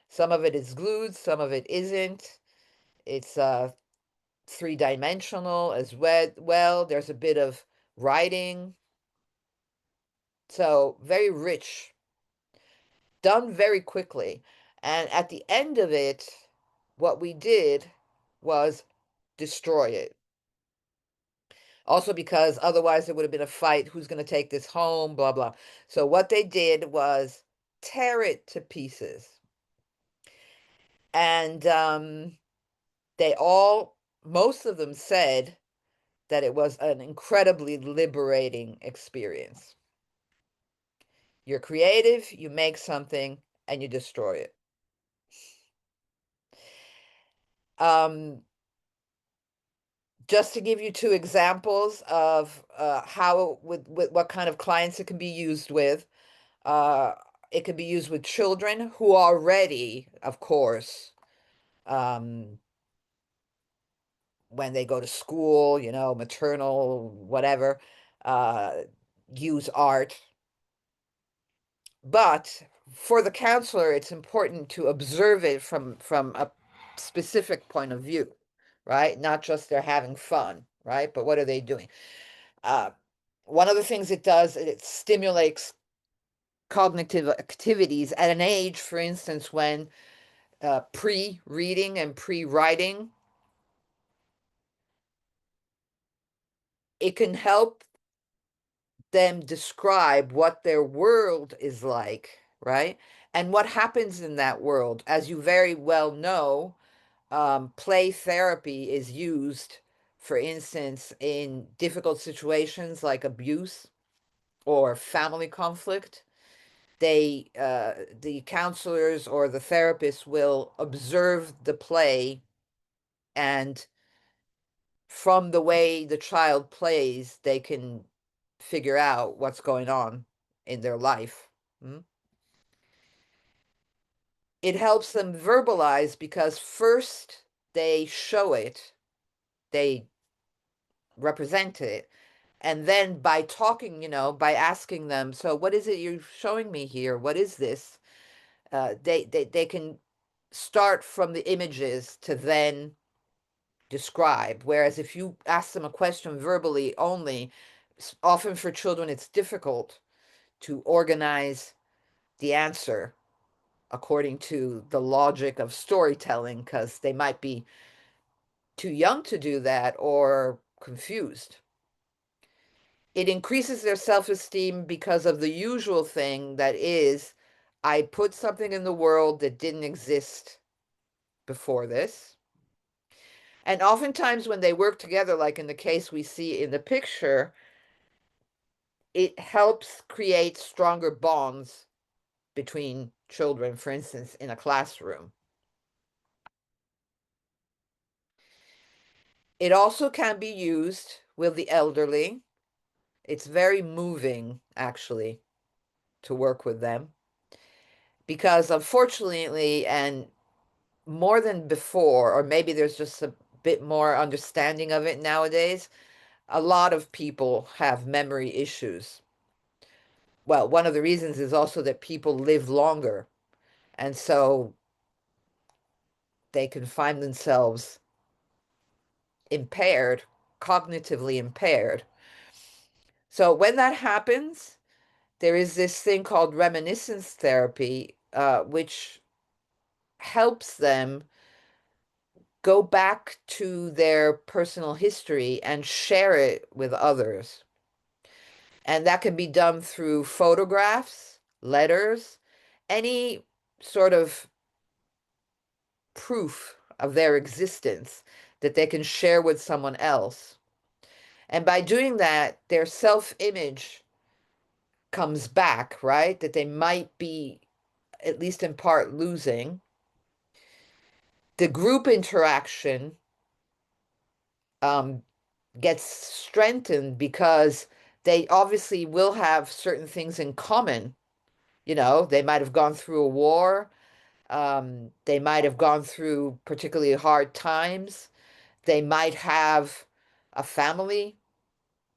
Some of it is glued, some of it isn't. It's three-dimensional as well. There's a bit of writing. So very rich. Done very quickly. And at the end of it, what we did was destroy it. Also because otherwise there would have been a fight, who's going to take this home, blah, blah. So what they did was tear it to pieces. And most of them said that it was an incredibly liberating experience. You're creative, you make something, and you destroy it. Just to give you two examples of how, with what kind of clients it can be used with. It can be used with children who already, of course, when they go to school, maternal, whatever, use art. But for the counselor, it's important to observe it from a specific point of view, right? Not just they're having fun, right? But what are they doing? One of the things it does, it stimulates cognitive activities at an age, for instance, when pre-reading and pre-writing, it can help them describe what their world is like, right? And what happens in that world. As you very well know, play therapy is used, for instance, in difficult situations like abuse or family conflict. The counselors or the therapists will observe the play, and from the way the child plays, they can figure out what's going on in their life. It helps them verbalize because first they show it, they represent it, and then by talking, by asking them, so what is it you're showing me here? What is this? They can start from the images to then describe. Whereas if you ask them a question verbally only, often for children it's difficult to organize the answer according to the logic of storytelling because they might be too young to do that or confused. It increases their self-esteem because of the usual thing that is, I put something in the world that didn't exist before this. And oftentimes when they work together, like in the case we see in the picture, it helps create stronger bonds between children, for instance, in a classroom. It also can be used with the elderly. It's very moving, actually, to work with them. Because unfortunately, and more than before, or maybe there's just a bit more understanding of it nowadays, a lot of people have memory issues. Well, one of the reasons is also that people live longer, and so they can find themselves impaired, cognitively impaired. So when that happens, there is this thing called reminiscence therapy, which helps them go back to their personal history and share it with others. And that can be done through photographs, letters, any sort of proof of their existence that they can share with someone else. And by doing that, their self-image comes back, right? That they might be, at least in part, losing. The group interaction gets strengthened because they obviously will have certain things in common. You know, they might have gone through a war. They might have gone through particularly hard times. They might have a family.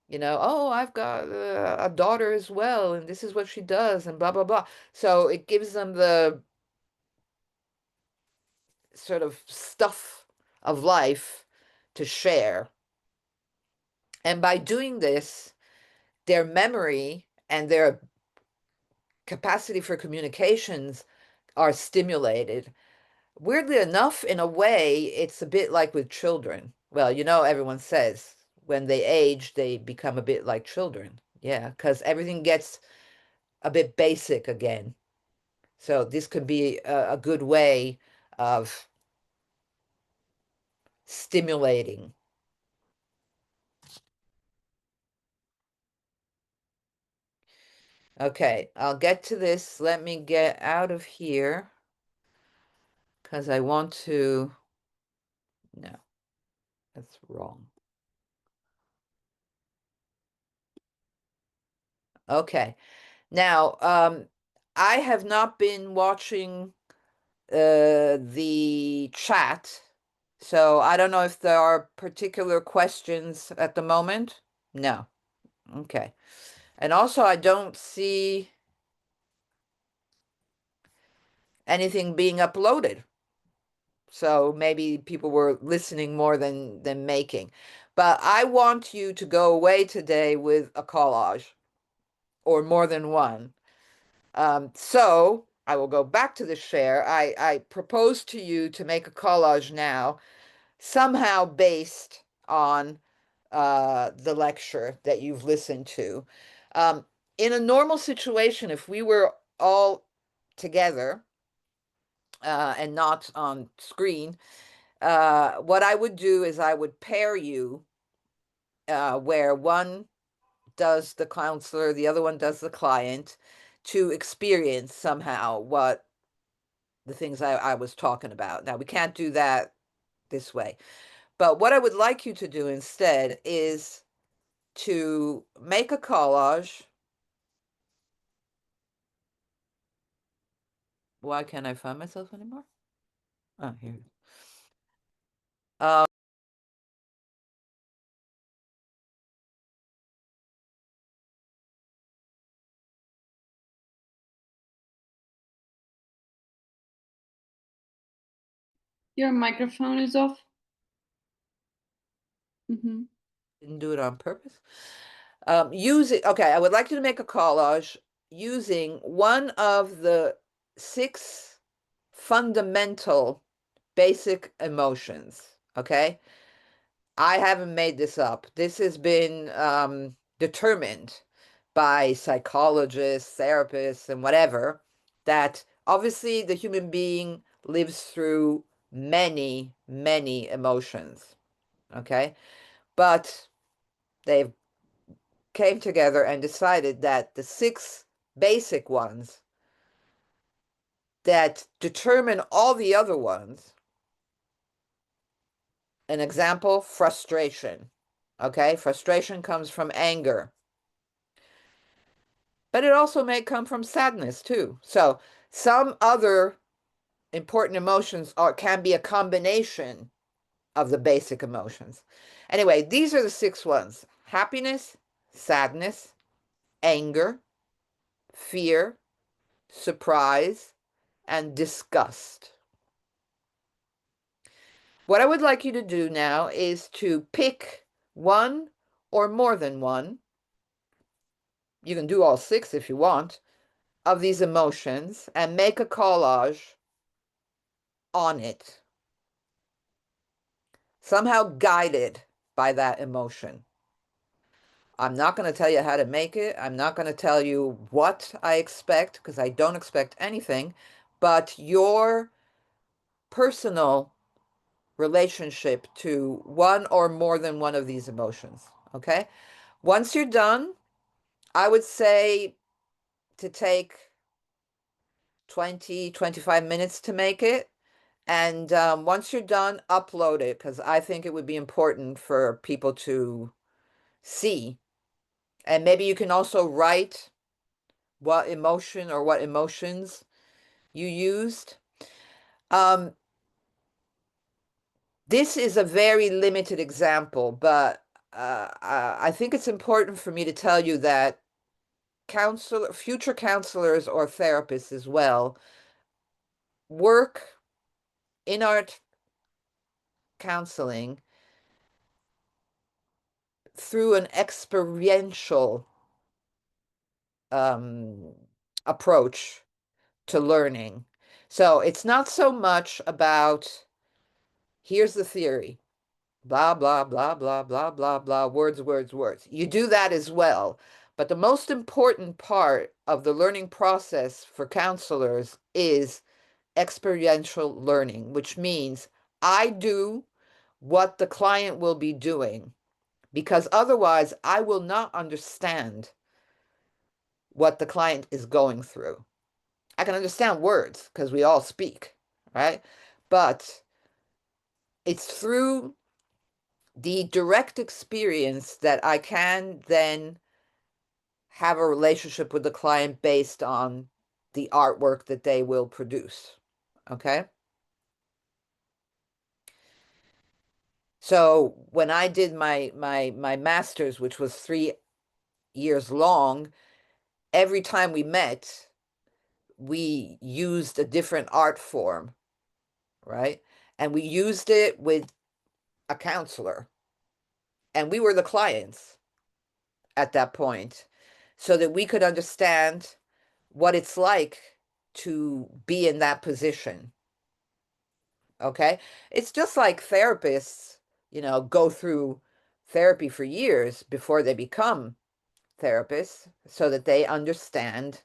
You know, oh, I've got a daughter as well, and this is what she does, and blah, blah, blah. So it gives them the sort of stuff of life to share. And by doing this, their memory and their capacity for communications are stimulated. Weirdly enough, in a way, it's a bit like with children. Well, you know, everyone says when they age, they become a bit like children. Yeah, because everything gets a bit basic again. So this could be a good way of stimulating. Okay, I'll get to this. Let me get out of here because I want to. No, that's wrong. Okay. Now, I have not been watching the chat, so I don't know if there are particular questions at the moment. No. Okay. And also, I don't see anything being uploaded. So maybe people were listening more than making. But I want you to go away today with a collage or more than one. So I will go back to the share. I propose to you to make a collage now, somehow based on the lecture that you've listened to. In a normal situation, if we were all together and not on screen, what I would do is I would pair you where one does the counselor, the other one does the client, to experience somehow what the things I was talking about. Now, we can't do that this way. But what I would like you to do instead is to make a collage. Why can't I find myself anymore? Oh, here. Uh, Your microphone is off. Mm-hmm. Didn't do it on purpose. Okay, I would like you to make a collage using one of the 6 fundamental basic emotions, okay? I haven't made this up. This has been determined by psychologists, therapists, and whatever, that obviously the human being lives through many, many emotions. okay? But they came together and decided that the 6 basic ones that determine all the other ones, an example, frustration, okay? Frustration comes from anger, but it also may come from sadness too. So some other important emotions can be a combination of the basic emotions. Anyway, these are the 6 ones: happiness, sadness, anger, fear, surprise, and disgust. What I would like you to do now is to pick one or more than one, you can do all 6 if you want, of these emotions and make a collage on it, somehow guided by that emotion. I'm not going to tell you how to make it. I'm not going to tell you what I expect, because I don't expect anything, but your personal relationship to one or more than one of these emotions, okay? Once you're done, I would say to take 20, 25 minutes to make it. And once you're done, upload it, because I think it would be important for people to see. And maybe you can also write what emotion or what emotions you used. This is a very limited example, but I think it's important for me to tell you that future counselors or therapists as well work in art counseling through an experiential approach to learning. So it's not so much about, here's the theory, blah, blah, blah, blah, blah, blah, blah, words, words, words. You do that as well. But the most important part of the learning process for counselors is experiential learning, which means I do what the client will be doing, because otherwise I will not understand what the client is going through. I can understand words because we all speak, right? But it's through the direct experience that I can then have a relationship with the client based on the artwork that they will produce, okay? So when I did my master's, which was 3 years long, every time we met, we used a different art form, right? And we used it with a counselor, and we were the clients at that point, so that we could understand what it's like to be in that position, okay? It's just like therapists, go through therapy for years before they become therapists, so that they understand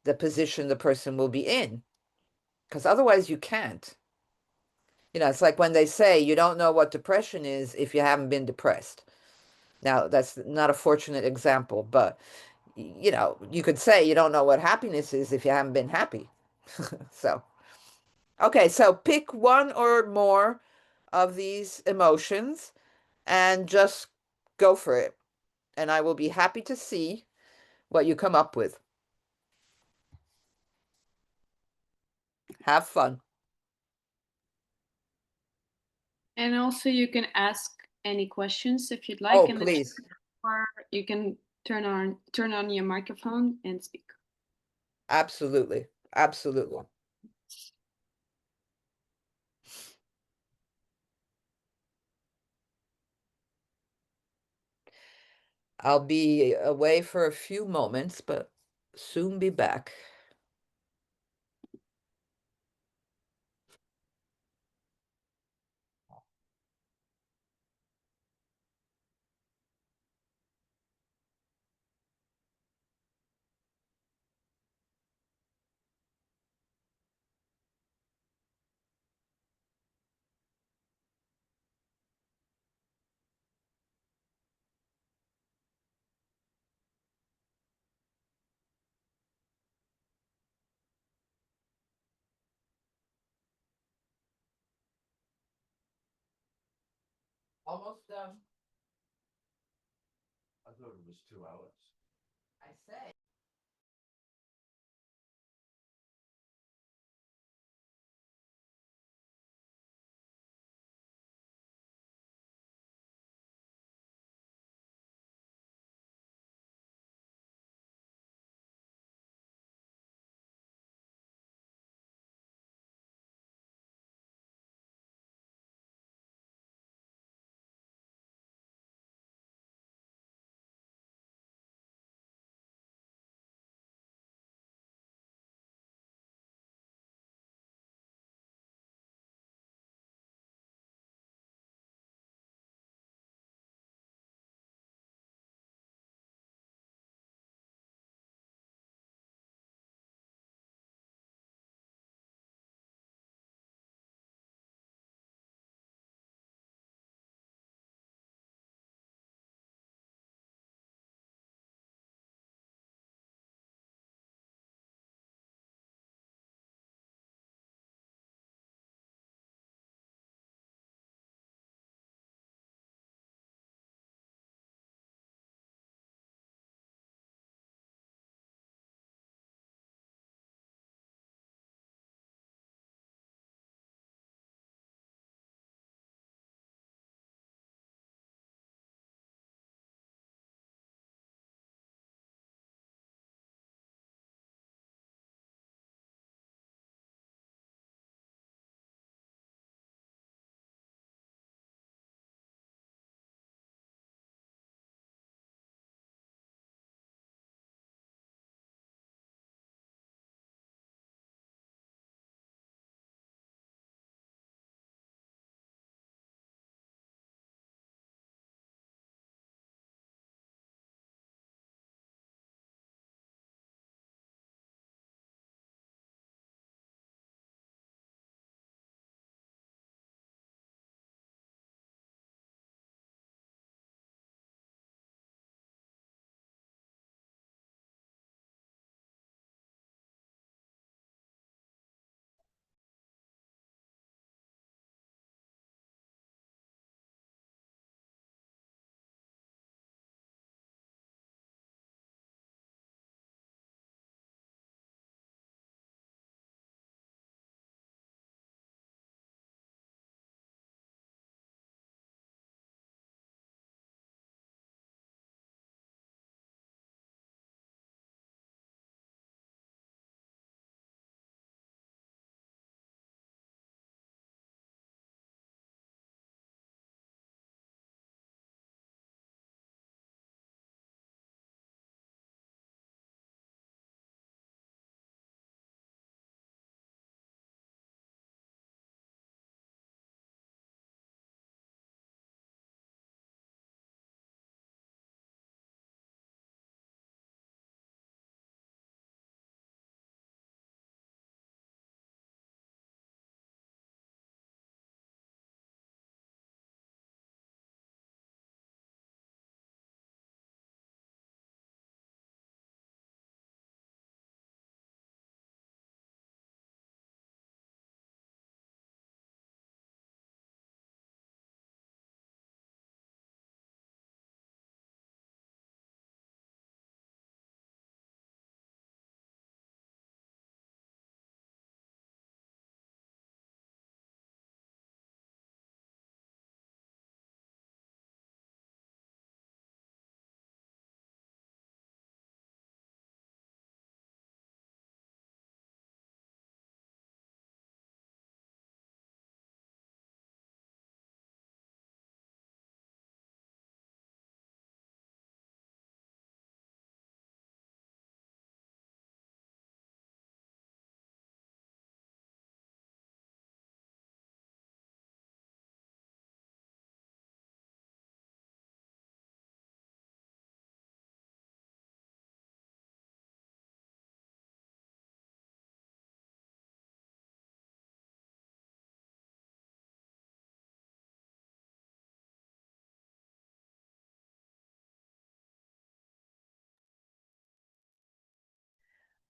the position the person will be in, because otherwise you can't. It's like when they say you don't know what depression is if you haven't been depressed. Now, that's not a fortunate example, but you could say you don't know what happiness is if you haven't been happy. So, okay, so pick one or more of these emotions and just go for it. And I will be happy to see what you come up with. Have fun. And also you can ask any questions if you'd like Oh, in the chat, please. or you can turn on your microphone and speak. Absolutely. Absolutely. I'll be away for a few moments, but soon be back. almost done. I thought it was 2 hours. I say.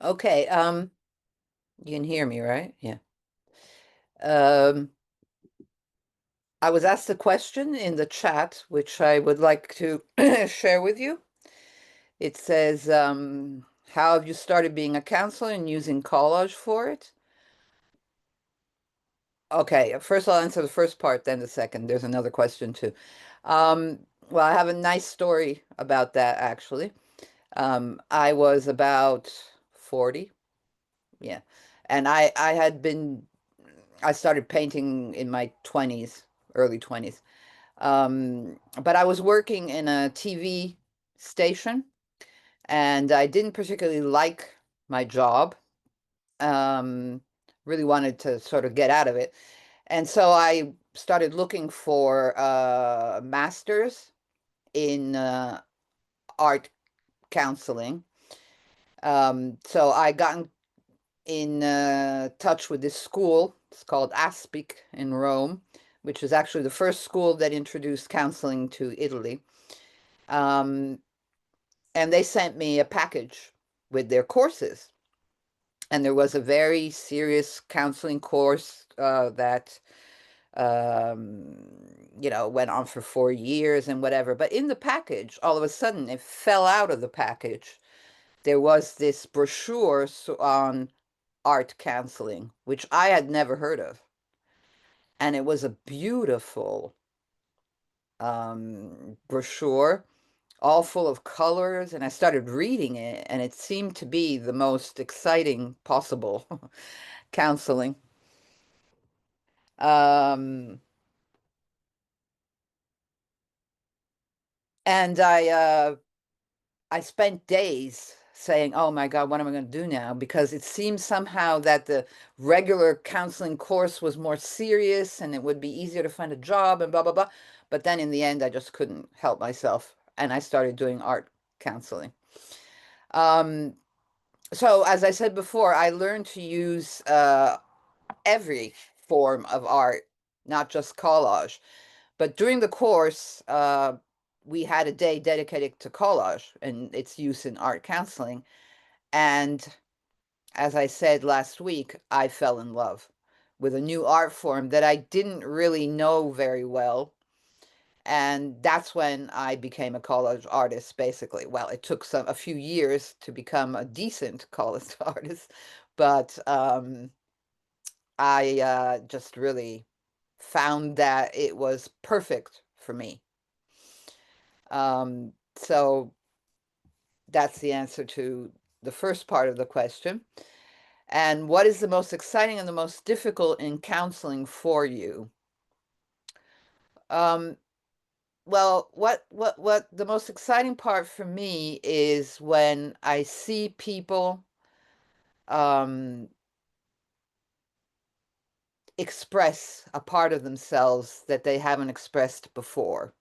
Okay, you can hear me, right? Yeah. Um, I was asked a question in the chat, which I would like to share with you. It says, how have you started being a counselor and using collage for it? Okay, first I'll answer the first part, then the second. There's another question too. Well, I have a nice story about that actually. I was about 40, yeah, and I started painting in my 20s, early 20s. But I was working in a TV station, and I didn't particularly like my job. Um, really wanted to sort of get out of it. And so I started looking for masters in art counseling. So I got in touch with this school. It's called Aspic in Rome, which is actually the first school that introduced counseling to Italy. And they sent me a package with their courses. And there was a very serious counseling course that went on for 4 years and whatever. But in the package, all of a sudden, it fell out of the package. There was this brochure on art counseling, which I had never heard of. And it was a beautiful brochure, all full of colors. And I started reading it, and it seemed to be the most exciting possible counseling. And I spent days saying, oh my God, what am I going to do now? Because it seemed somehow that the regular counseling course was more serious and it would be easier to find a job and blah, blah, blah. But then in the end, I just couldn't help myself. And I started doing art counseling. So as I said before, I learned to use every form of art, not just collage. But during the course, we had a day dedicated to collage and its use in art counseling. And as I said last week, I fell in love with a new art form that I didn't really know very well. And that's when I became a collage artist, basically. Well, it took a few years to become a decent college artist, but I just really found that it was perfect for me. So that's the answer to the first part of the question. And what is the most exciting and the most difficult in counseling for you? Well, what the most exciting part for me is when I see people express a part of themselves that they haven't expressed before.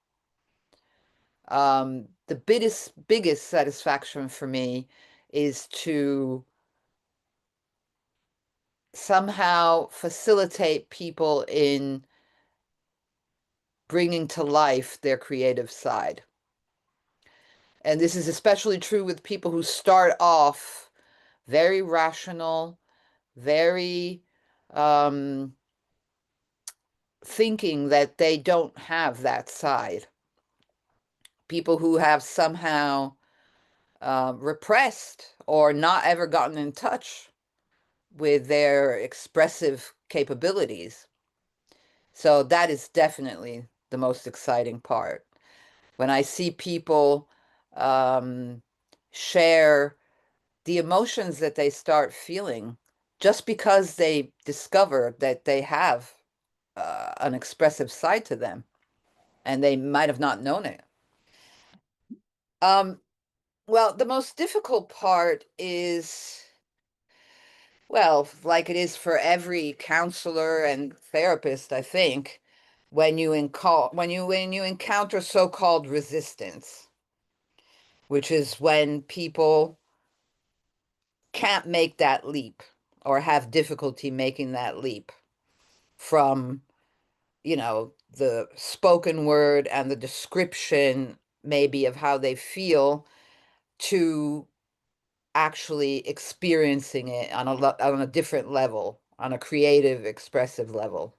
The biggest satisfaction for me is to somehow facilitate people in bringing to life their creative side. And this is especially true with people who start off very rational, very thinking that they don't have that side. People who have somehow repressed or not ever gotten in touch with their expressive capabilities. So that is definitely the most exciting part. When I see people share the emotions that they start feeling just because they discover that they have an expressive side to them and they might have not known it. Well, the most difficult part is, well, like it is for every counselor and therapist, I think, when you encounter so-called resistance, which is when people can't make that leap or have difficulty making that leap from, the spoken word and the description maybe of how they feel to actually experiencing it on a different level, on a creative, expressive level.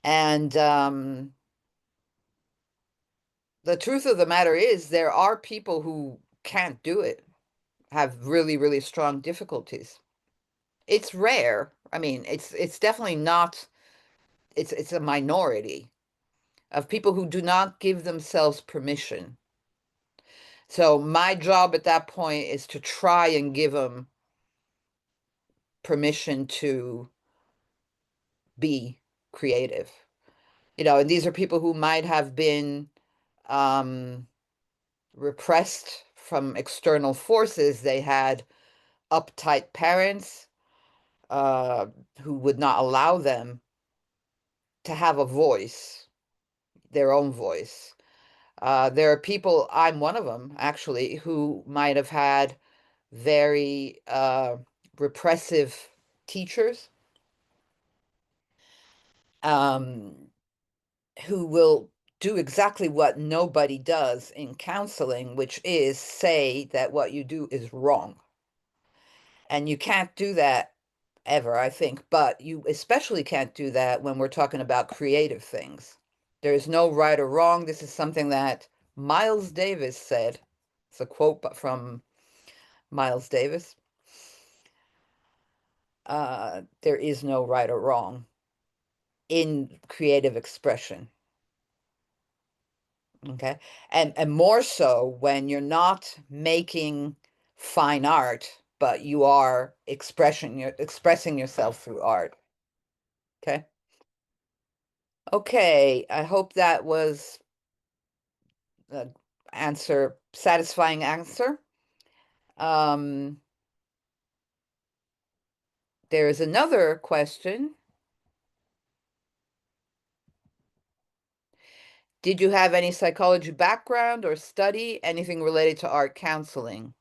And the truth of the matter is there are people who can't do it, have really, really strong difficulties. It's rare. I mean, it's definitely not, it's a minority of people who do not give themselves permission. So my job at that point is to try and give them permission to be creative. And these are people who might have been um, repressed from external forces. They had uptight parents uh, who would not allow them to have a voice, their own voice. There are people, I'm one of them actually, who might have had very repressive teachers um, who will do exactly what nobody does in counseling, which is say that what you do is wrong. And you can't do that ever, I think, but you especially can't do that when we're talking about creative things. There is no right or wrong. This is something that Miles Davis said. It's a quote from Miles Davis. There is no right or wrong in creative expression. Okay. And more so when you're not making fine art, but you are expressing yourself through art. Okay. Okay. I hope that was an satisfying answer. Um, there is another question. Did you have any psychology background or study anything related to art counseling?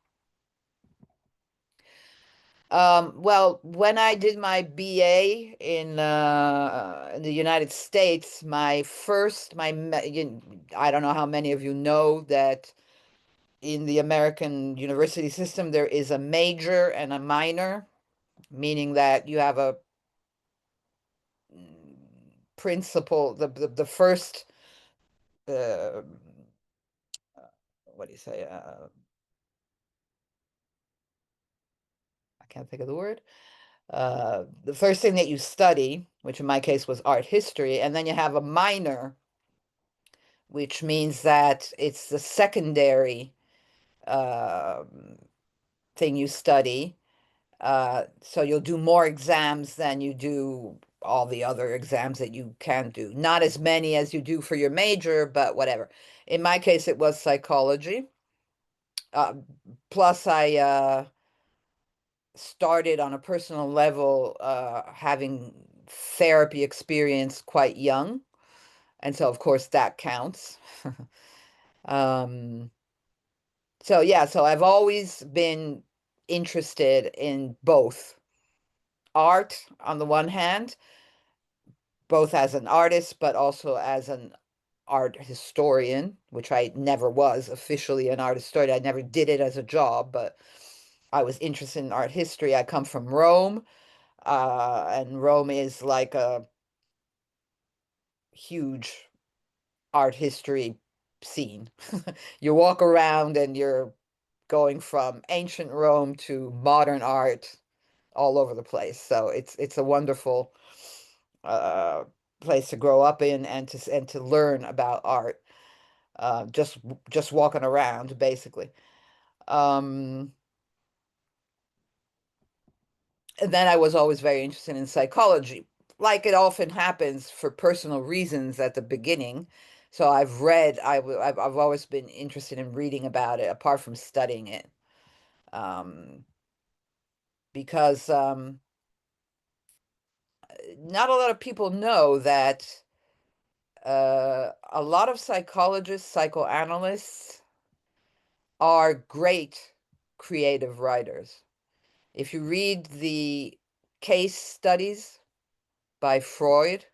Well, when I did my BA in the United States, I don't know how many of you know that in the American university system there is a major and a minor, meaning that you have a principal, the first, uh, what do you say? I can't think of the word. The first thing that you study, which in my case was art history, and then you have a minor, which means that it's the secondary thing you study. So you'll do more exams than you do all the other exams that you can do. Not as many as you do for your major, but whatever. In my case, it was psychology. Plus, I started on a personal level having therapy experience quite young. And so, of course, that counts. um, so, yeah, so I've always been interested in both art on the one hand, both as an artist, but also as an art historian, which I never was officially an art historian. I never did it as a job, but I was interested in art history. I come from Rome, and Rome is like a huge art history scene. You walk around and you're going from ancient Rome to modern art all over the place. So it's a wonderful uh, place to grow up in and to learn about art. Just walking around, basically. Um, and then I was always very interested in psychology, like it often happens for personal reasons at the beginning. So I've always been interested in reading about it, apart from studying it, um, because not a lot of people know that a lot of psychologists, psychoanalysts are great creative writers. If you read the case studies by Freud,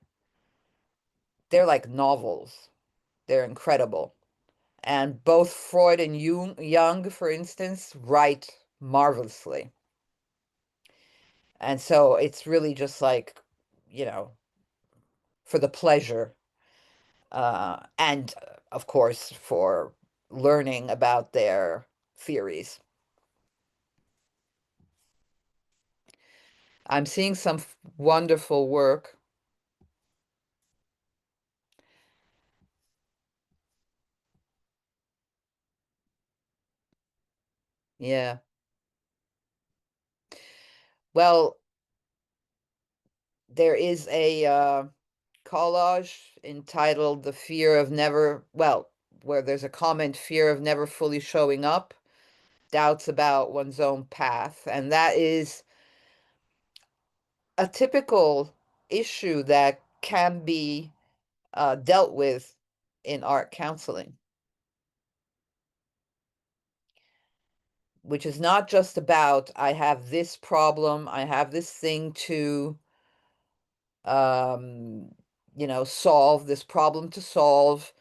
they're like novels. They're incredible. And both Freud and Jung, for instance, write marvelously. And so it's really just like, you know, for the pleasure, and of course for learning about their theories. I'm seeing some wonderful work. Yeah. Well, there is a collage entitled "The Fear of Never," well, where there's a comment, "Fear of never fully showing up, doubts about one's own path." And that is a typical issue that can be dealt with in art counseling, which is not just about, I have this problem, I have this thing to, solve, this problem to solve.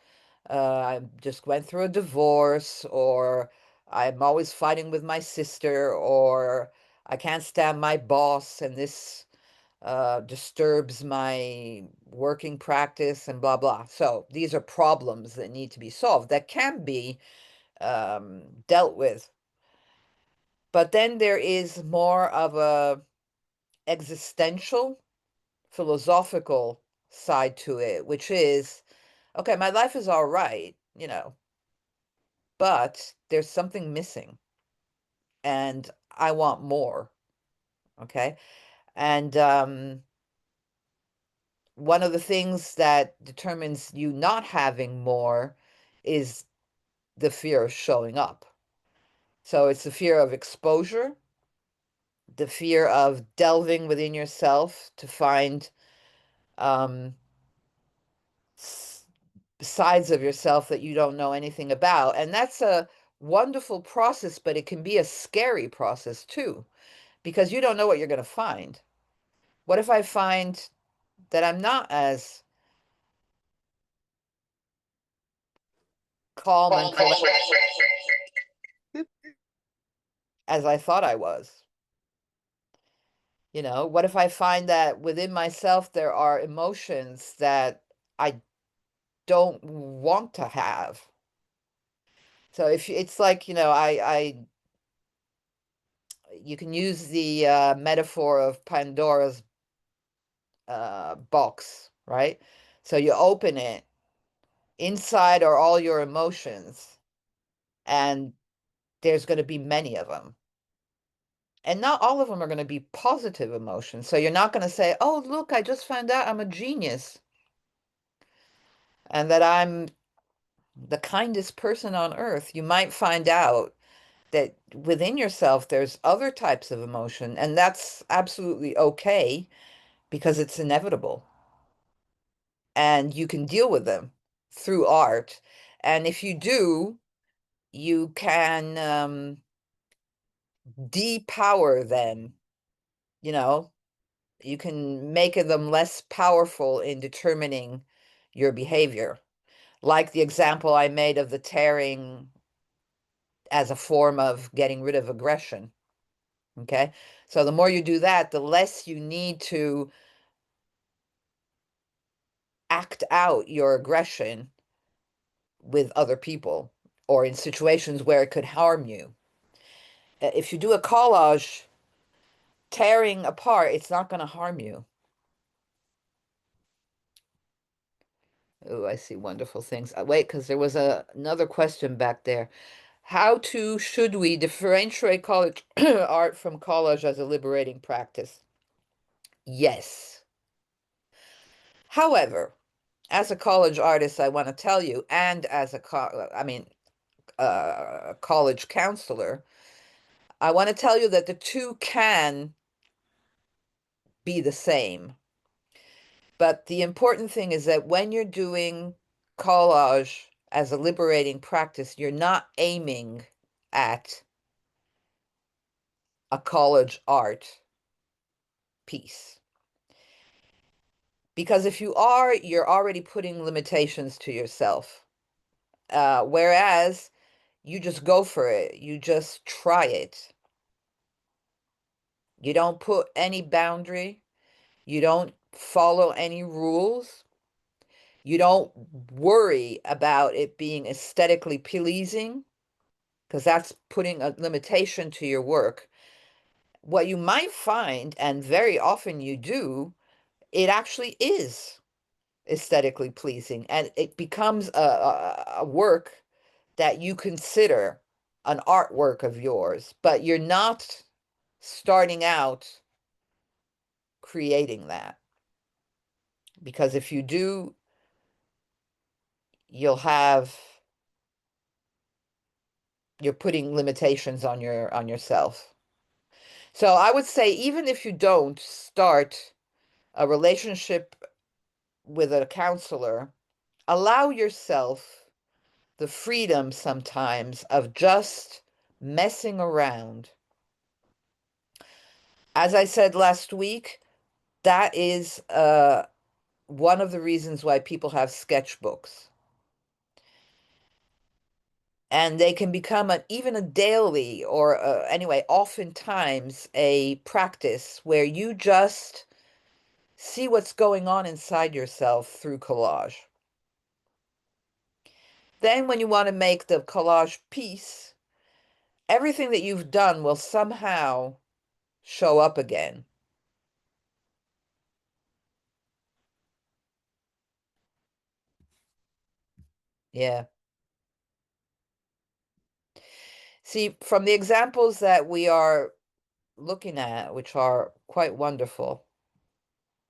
I just went through a divorce, or I'm always fighting with my sister, or I can't stand my boss and this disturbs my working practice, and blah, blah. So these are problems that need to be solved, that can be dealt with. But then there is more of a existential, philosophical side to it, which is, okay, my life is all right, but there's something missing and I want more. Okay. And one of the things that determines you not having more is the fear of showing up. So it's the fear of exposure, the fear of delving within yourself to find um, sides of yourself that you don't know anything about. And that's a wonderful process, but it can be a scary process too, because you don't know what you're going to find. What if I find that I'm not as calm and collected as I thought I was? What if I find that within myself there are emotions that I don't want to have? So if it's like, you can use the metaphor of Pandora's box, right? So you open it, inside are all your emotions, and there's going to be many of them. And not all of them are going to be positive emotions. So you're not going to say, oh, look, I just found out I'm a genius and that I'm the kindest person on earth. You might find out that within yourself, there's other types of emotion, and that's absolutely okay because it's inevitable. And you can deal with them through art. And if you do, you can depower them, you know, you can make them less powerful in determining your behavior. Like the example I made of the tearing as a form of getting rid of aggression. Okay. So the more you do that, the less you need to act out your aggression with other people or in situations where it could harm you. If you do a collage, tearing apart, it's not going to harm you. Oh, I see wonderful things. Wait, because there was another question back there. Should we differentiate college art from collage as a liberating practice? Yes. However, as a college artist, I want to tell you, and as a college counselor, I want to tell you that the two can be the same. But the important thing is that when you're doing collage as a liberating practice, you're not aiming at a college art piece. Because if you are, you're already putting limitations to yourself. Whereas you just go for it. You just try it. You don't put any boundary. You don't follow any rules. You don't worry about it being aesthetically pleasing, because that's putting a limitation to your work. What you might find, and very often you do, it actually is aesthetically pleasing, and it becomes a work that you consider an artwork of yours, but you're not starting out creating that. Because if you do, you're putting limitations on yourself. So I would say, even if you don't start a relationship with a counselor, allow yourself the freedom sometimes of just messing around. As I said last week, that is one of the reasons why people have sketchbooks. And they can become even a daily, or anyway, oftentimes a practice where you just see what's going on inside yourself through collage. Then when you want to make the collage piece, everything that you've done will somehow show up again. Yeah. See, from the examples that we are looking at, which are quite wonderful,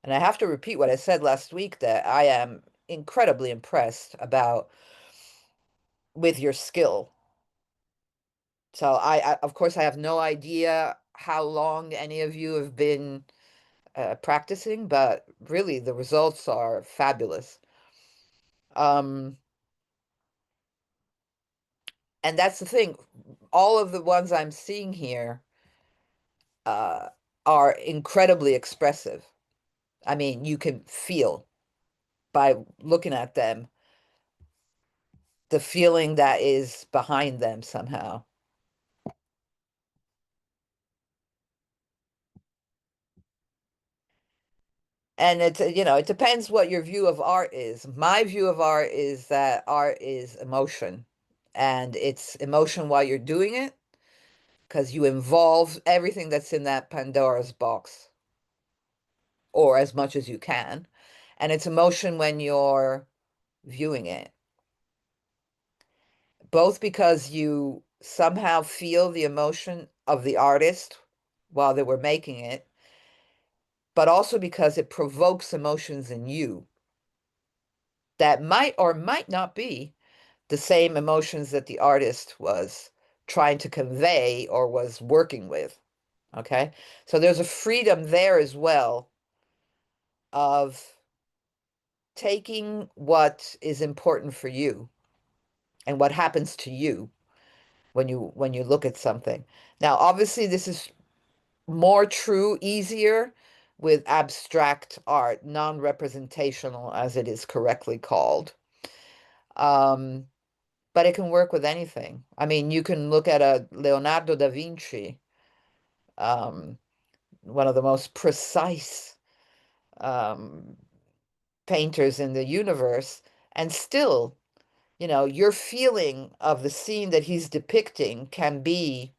and I have to repeat what I said last week, that I am incredibly impressed with your skill. So of course, I have no idea how long any of you have been practicing, but really the results are fabulous. And that's the thing. All of the ones I'm seeing here are incredibly expressive. I mean, you can feel by looking at them the feeling that is behind them somehow. And it's, it depends what your view of art is. My view of art is that art is emotion, and it's emotion while you're doing it, because you involve everything that's in that Pandora's box, or as much as you can. And it's emotion when you're viewing it, both because you somehow feel the emotion of the artist while they were making it, but also because it provokes emotions in you that might or might not be the same emotions that the artist was trying to convey or was working with. Okay. So there's a freedom there as well of taking what is important for you and what happens to you when you look at something. Now, obviously, this is more true, easier with abstract art, non-representational, as it is correctly called. But it can work with anything. I mean, you can look at a Leonardo da Vinci, um, one of the most precise um, painters in the universe, and still, your feeling of the scene that he's depicting can be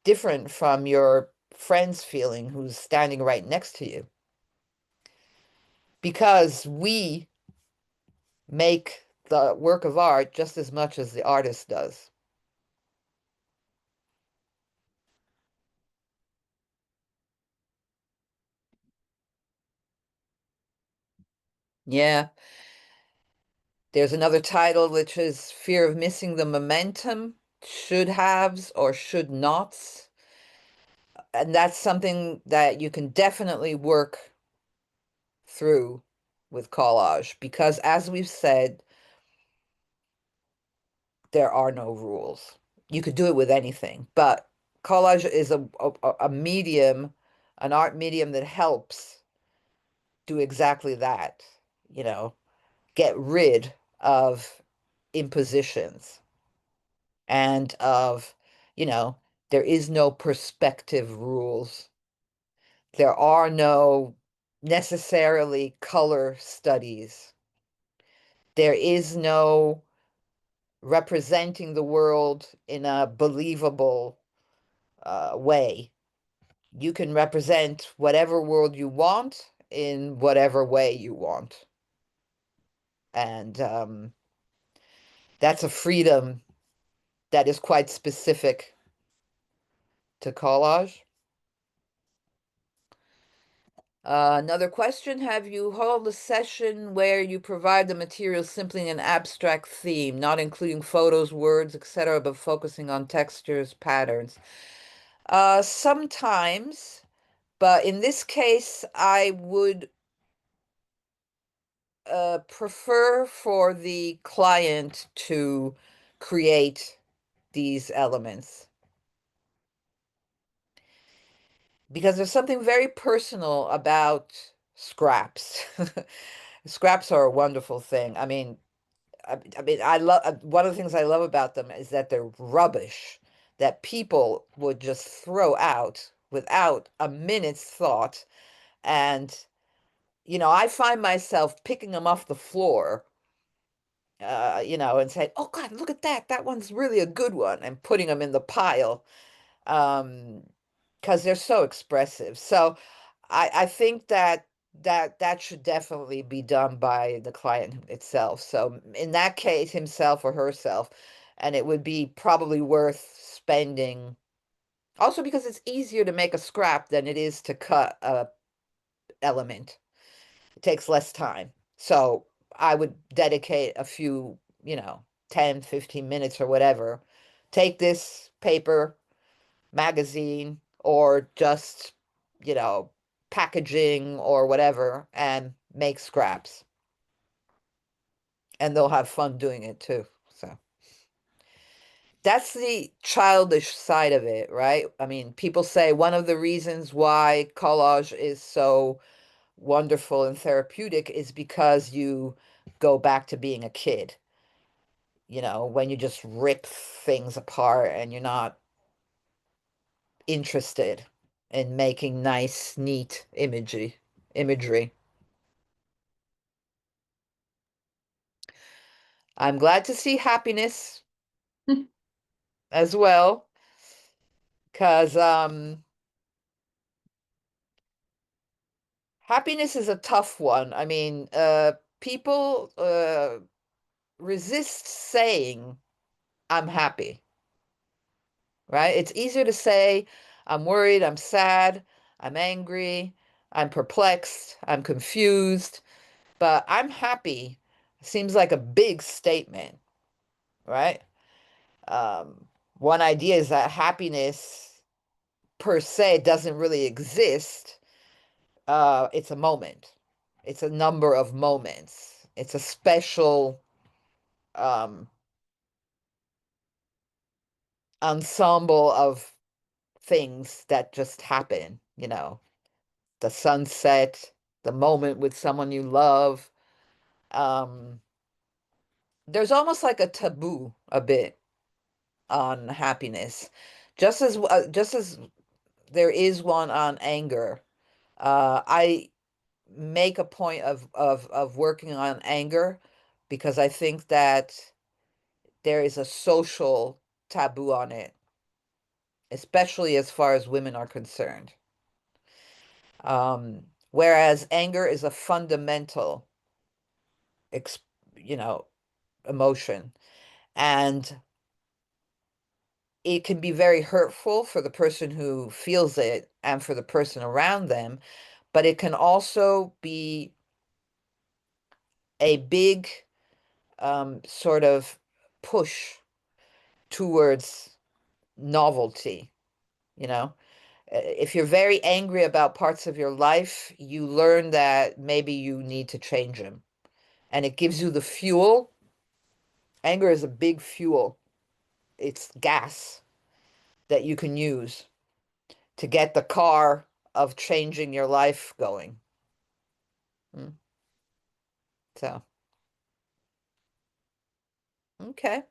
different from your friend's feeling who's standing right next to you. Because we make the work of art just as much as the artist does. Yeah. There's another title, which is Fear of Missing the Momentum, Should Haves or Should Nots. And that's something that you can definitely work through with collage, because as we've said, there are no rules. You could do it with anything, but collage is a medium, an art medium that helps do exactly that, get rid of impositions and of, there is no perspective rules. There are no necessarily color studies. There is no representing the world in a believable way. You can represent whatever world you want in whatever way you want. And that's a freedom that is quite specific to collage. Another question, have you held a session where you provide the material simply in an abstract theme, not including photos, words, etc., but focusing on textures, patterns? Sometimes, but in this case, I would prefer for the client to create these elements. Because there's something very personal about scraps. Scraps are a wonderful thing. I mean, I love one of the things I love about them is that they're rubbish that people would just throw out without a minute's thought. And, you know, I find myself picking them off the floor, you know, and saying, "Oh God, look at that! That one's really a good one," and putting them in the pile. Because they're so expressive. So I think that that should definitely be done by the client itself. So in that case, himself or herself, and it would be probably worth spending. Also because it's easier to make a scrap than it is to cut a element. It takes less time. So I would dedicate a few, you know, 10, 15 minutes or whatever. Take this paper, magazine, or just, you know, packaging or whatever, and make scraps. And they'll have fun doing it too. So that's the childish side of it, right? I mean, people say one of the reasons why collage is so wonderful and therapeutic is because you go back to being a kid. You know, when you just rip things apart and you're not interested in making nice, neat imagery. I'm glad to see happiness as well, because happiness is a tough one. I mean, people resist saying I'm happy, right? It's easier to say I'm worried, I'm sad, I'm angry, I'm perplexed, I'm confused, but I'm happy seems like a big statement, right? One idea is that happiness per se doesn't really exist. It's a moment. It's a number of moments. It's a special um, ensemble of things that just happen, you know, the sunset, the moment with someone you love. Um, there's almost like a taboo a bit on happiness, just as there is one on anger. I make a point of working on anger because I think that there is a social taboo on it, especially as far as women are concerned. Whereas anger is a fundamental, you know, emotion, and it can be very hurtful for the person who feels it and for the person around them, but it can also be a big sort of push towards novelty, you know? If you're very angry about parts of your life, you learn that maybe you need to change them. And it gives you the fuel. Anger is a big fuel. It's gas that you can use to get the car of changing your life going. So, okay.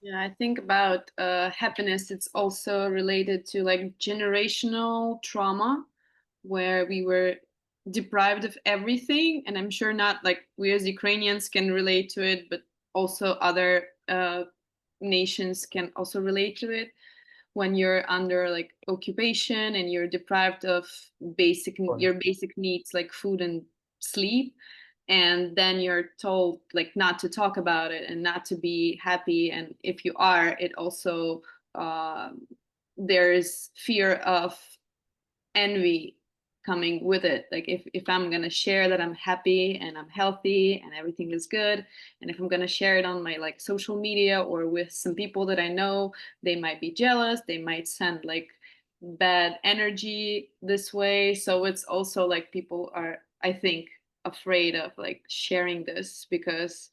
Yeah, I think about happiness. It's also related to like generational trauma, where we were deprived of everything. And I'm sure not like we as Ukrainians can relate to it, but also other nations can also relate to it. When you're under like occupation and you're deprived of your basic needs like food and sleep, and then you're told like not to talk about it and not to be happy, and if you are, it also uh, there's fear of envy coming with it. Like if I'm going to share that I'm happy and I'm healthy and everything is good, and if I'm going to share it on my like social media or with some people that I know, they might be jealous, they might send like bad energy this way. So it's also like people are, I think, afraid of like sharing this because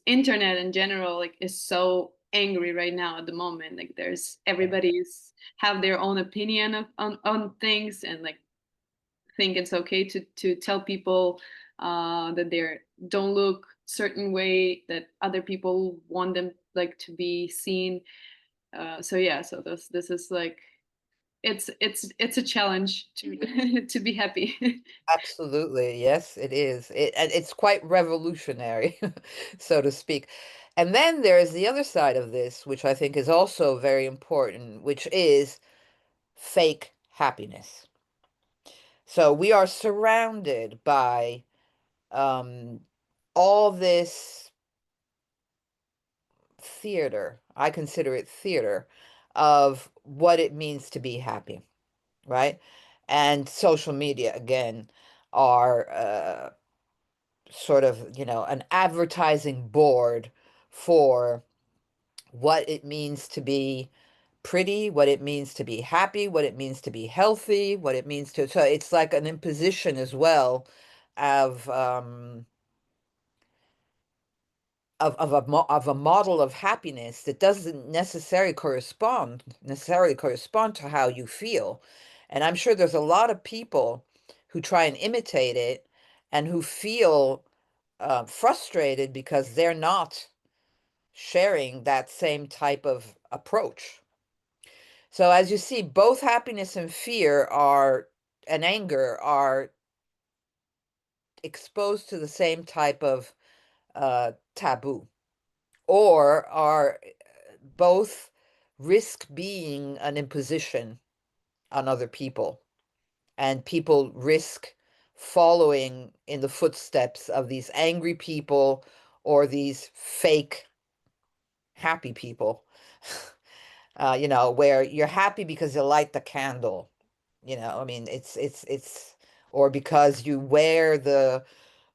internet in general like is so angry right now at the moment. Like there's everybody's have their own opinion on things, and like think it's okay to tell people that they don't look certain way that other people want them like to be seen. So yeah, so this is like it's a challenge to to be happy. Absolutely. Yes, it is. And it's quite revolutionary, so to speak. And then there's the other side of this, which I think is also very important, which is fake happiness. So we are surrounded by um, all this theater. I consider it theater of what it means to be happy, right? And social media, again, are sort of, an advertising board for what it means to be pretty, what it means to be happy, what it means to be healthy, what it means to, so it's like an imposition as well of of a model of happiness that doesn't necessarily correspond to how you feel. And I'm sure there's a lot of people who try and imitate it and who feel frustrated because they're not sharing that same type of approach. So as you see, both happiness and fear are and anger are exposed to the same type of taboo, or are both risk being an imposition on other people, and people risk following in the footsteps of these angry people or these fake happy people. Where you're happy because you light the candle. I mean, it's or because you wear the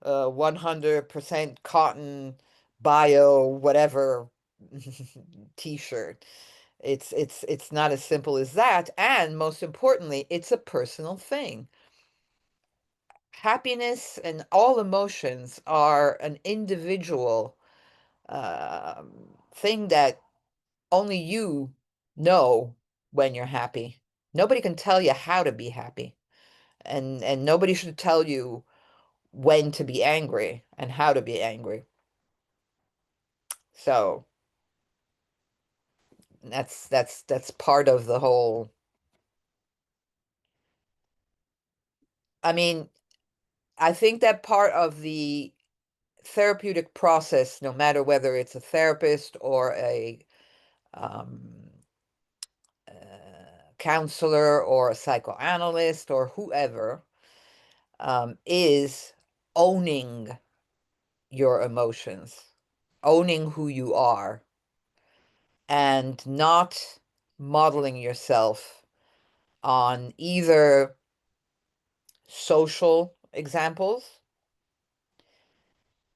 100% cotton bio whatever t-shirt. It's not as simple as that, and most importantly, it's a personal thing. Happiness and all emotions are an individual thing that only you know when you're happy. Nobody can tell you how to be happy, and nobody should tell you when to be angry and how to be angry. So that's part of the whole. I mean, I think that part of the therapeutic process, no matter whether it's a therapist or a um, counselor or a psychoanalyst or whoever, is owning your emotions, owning who you are, and not modeling yourself on either social examples,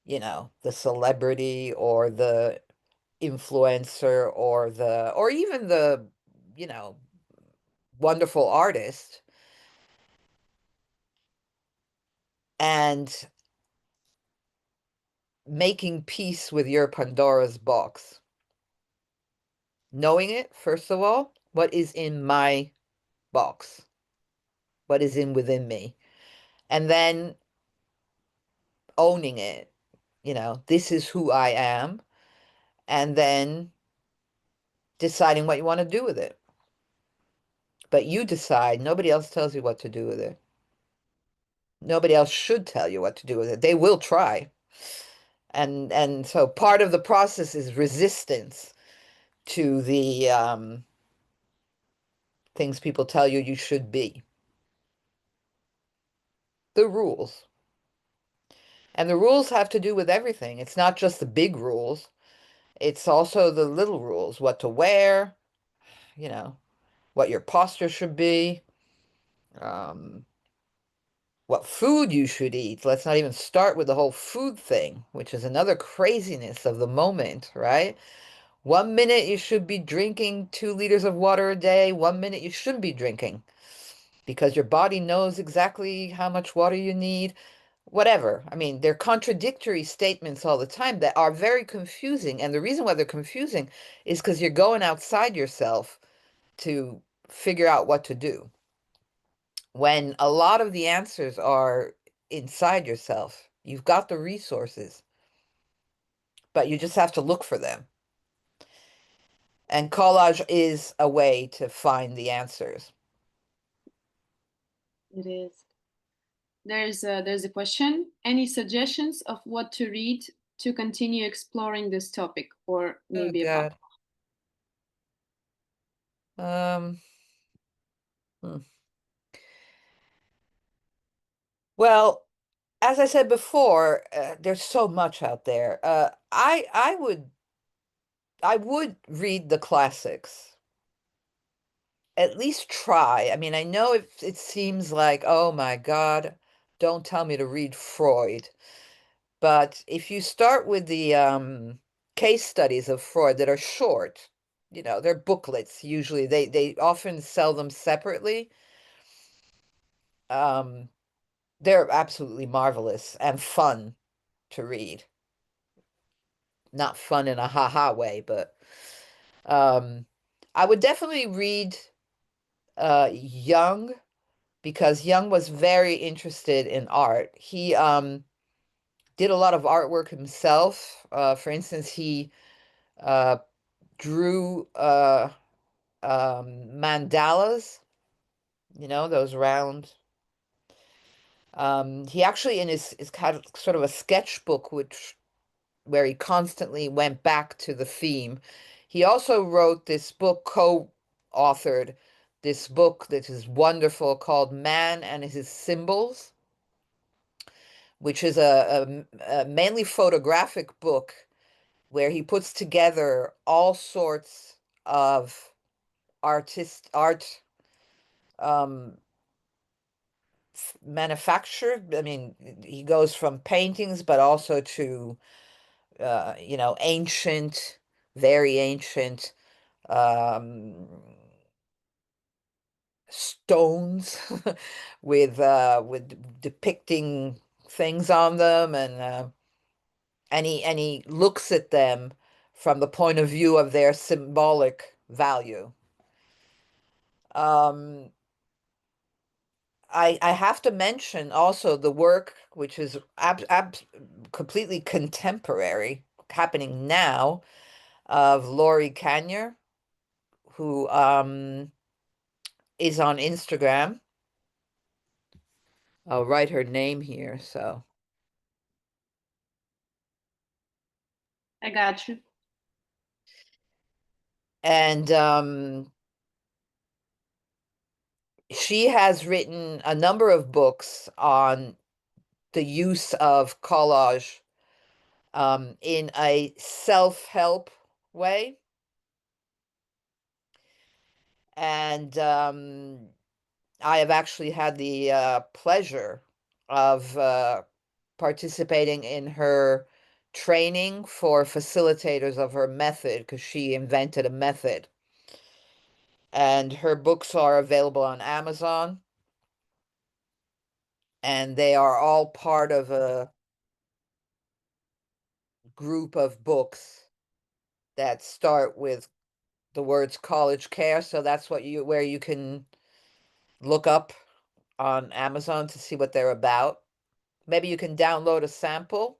the celebrity or the influencer or even the, you know, wonderful artist, and making peace with your Pandora's box. Knowing it, first of all, what is in my box, what is in within me, and then owning it. This is who I am, and then deciding what you want to do with it. But you decide, nobody else tells you what to do with it. Nobody else should tell you what to do with it. They will try. And so part of the process is resistance to the things people tell you you should be. The rules. And the rules have to do with everything. It's not just the big rules. It's also the little rules, what to wear, you know, what your posture should be, um, what food you should eat. Let's not even start with the whole food thing, which is another craziness of the moment, right? 1 minute you should be drinking 2 liters of water a day. 1 minute you shouldn't be drinking because your body knows exactly how much water you need. Whatever. I mean, they're contradictory statements all the time that are very confusing. And the reason why they're confusing is because you're going outside yourself to figure out what to do. When a lot of the answers are inside yourself, you've got the resources, but you just have to look for them. And collage is a way to find the answers. It is. There's a question. Any suggestions of what to read to continue exploring this topic, or Oh, maybe a book? God. Um, hmm. Well, as I said before, there's so much out there. I would read the classics. At least try. I mean, I know it seems like, oh my God, don't tell me to read Freud. But if you start with the case studies of Freud that are short, they're booklets usually. They often sell them separately. Um, they're absolutely marvelous and fun to read. Not fun in a ha-ha way, but um, I would definitely read Jung because Jung was very interested in art. He did a lot of artwork himself. For instance, he uh, drew mandalas, those round. He actually in his kind of sort of a sketchbook, where he constantly went back to the theme. He also wrote this book, co-authored this book that is wonderful called Man and His Symbols, which is a mainly photographic book where he puts together all sorts of art um, manufacture. I mean, he goes from paintings, but also to ancient, very ancient um, stones with depicting things on them, and he looks at them from the point of view of their symbolic value. Um, I have to mention also the work which is completely contemporary, happening now, of Laurie Kanya, who is on Instagram. I'll write her name here, so. I got you. And she has written a number of books on the use of collage in a self-help way. And I have actually had the pleasure of participating in her training for facilitators of her method, because she invented a method. And her books are available on Amazon, and they are all part of a group of books that start with the words college care. So that's where you can look up on Amazon to see what they're about. Maybe you can download a sample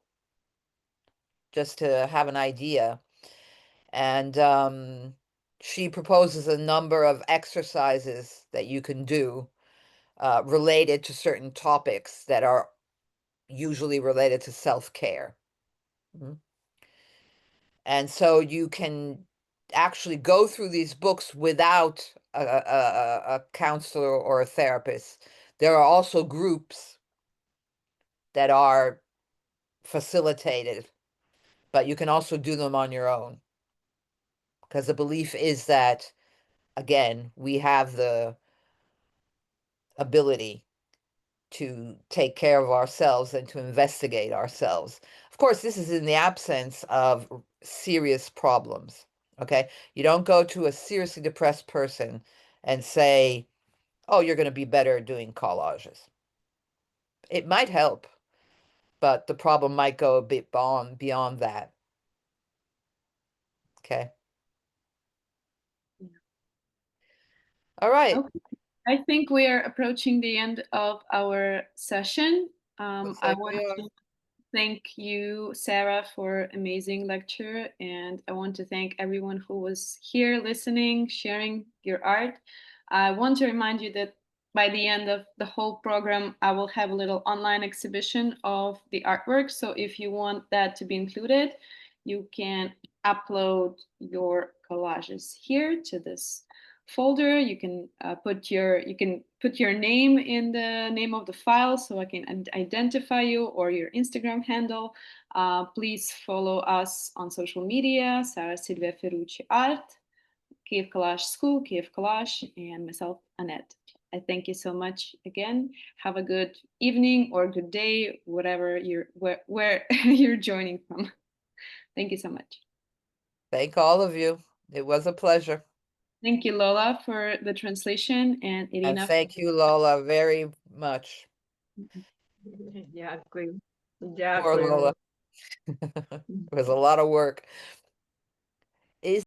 just to have an idea. And she proposes a number of exercises that you can do related to certain topics that are usually related to self-care. And so you can actually go through these books without a counselor or a therapist. There are also groups that are facilitated, but you can also do them on your own. Because the belief is that, again, we have the ability to take care of ourselves and to investigate ourselves. Of course, this is in the absence of serious problems, okay? You don't go to a seriously depressed person and say, oh, you're going to be better doing collages. It might help, but the problem might go a bit beyond that, okay? All right. Okay. I think we are approaching the end of our session. Looks I like want we are. to thank you, Sarah, for amazing lecture, and I want to thank everyone who was here listening, sharing your art. I want to remind you that by the end of the whole program, I will have a little online exhibition of the artwork. So if you want that to be included, you can upload your collages here to this folder. You can put your name in the name of the file so I can identify you, or your Instagram handle. Please follow us on social media: Sara Silvia Ferrucci Art, Kiev Collage School, Kiev Collage, and myself, Annette. I thank you so much again. Have a good evening or good day, whatever where you're joining from. Thank you so much. Thank all of you. It was a pleasure. Thank you, Lola, for the translation, and And Irina. thank you, Lola, very much. Дякую. Poor Дякую. Lola. It was a lot of work. Is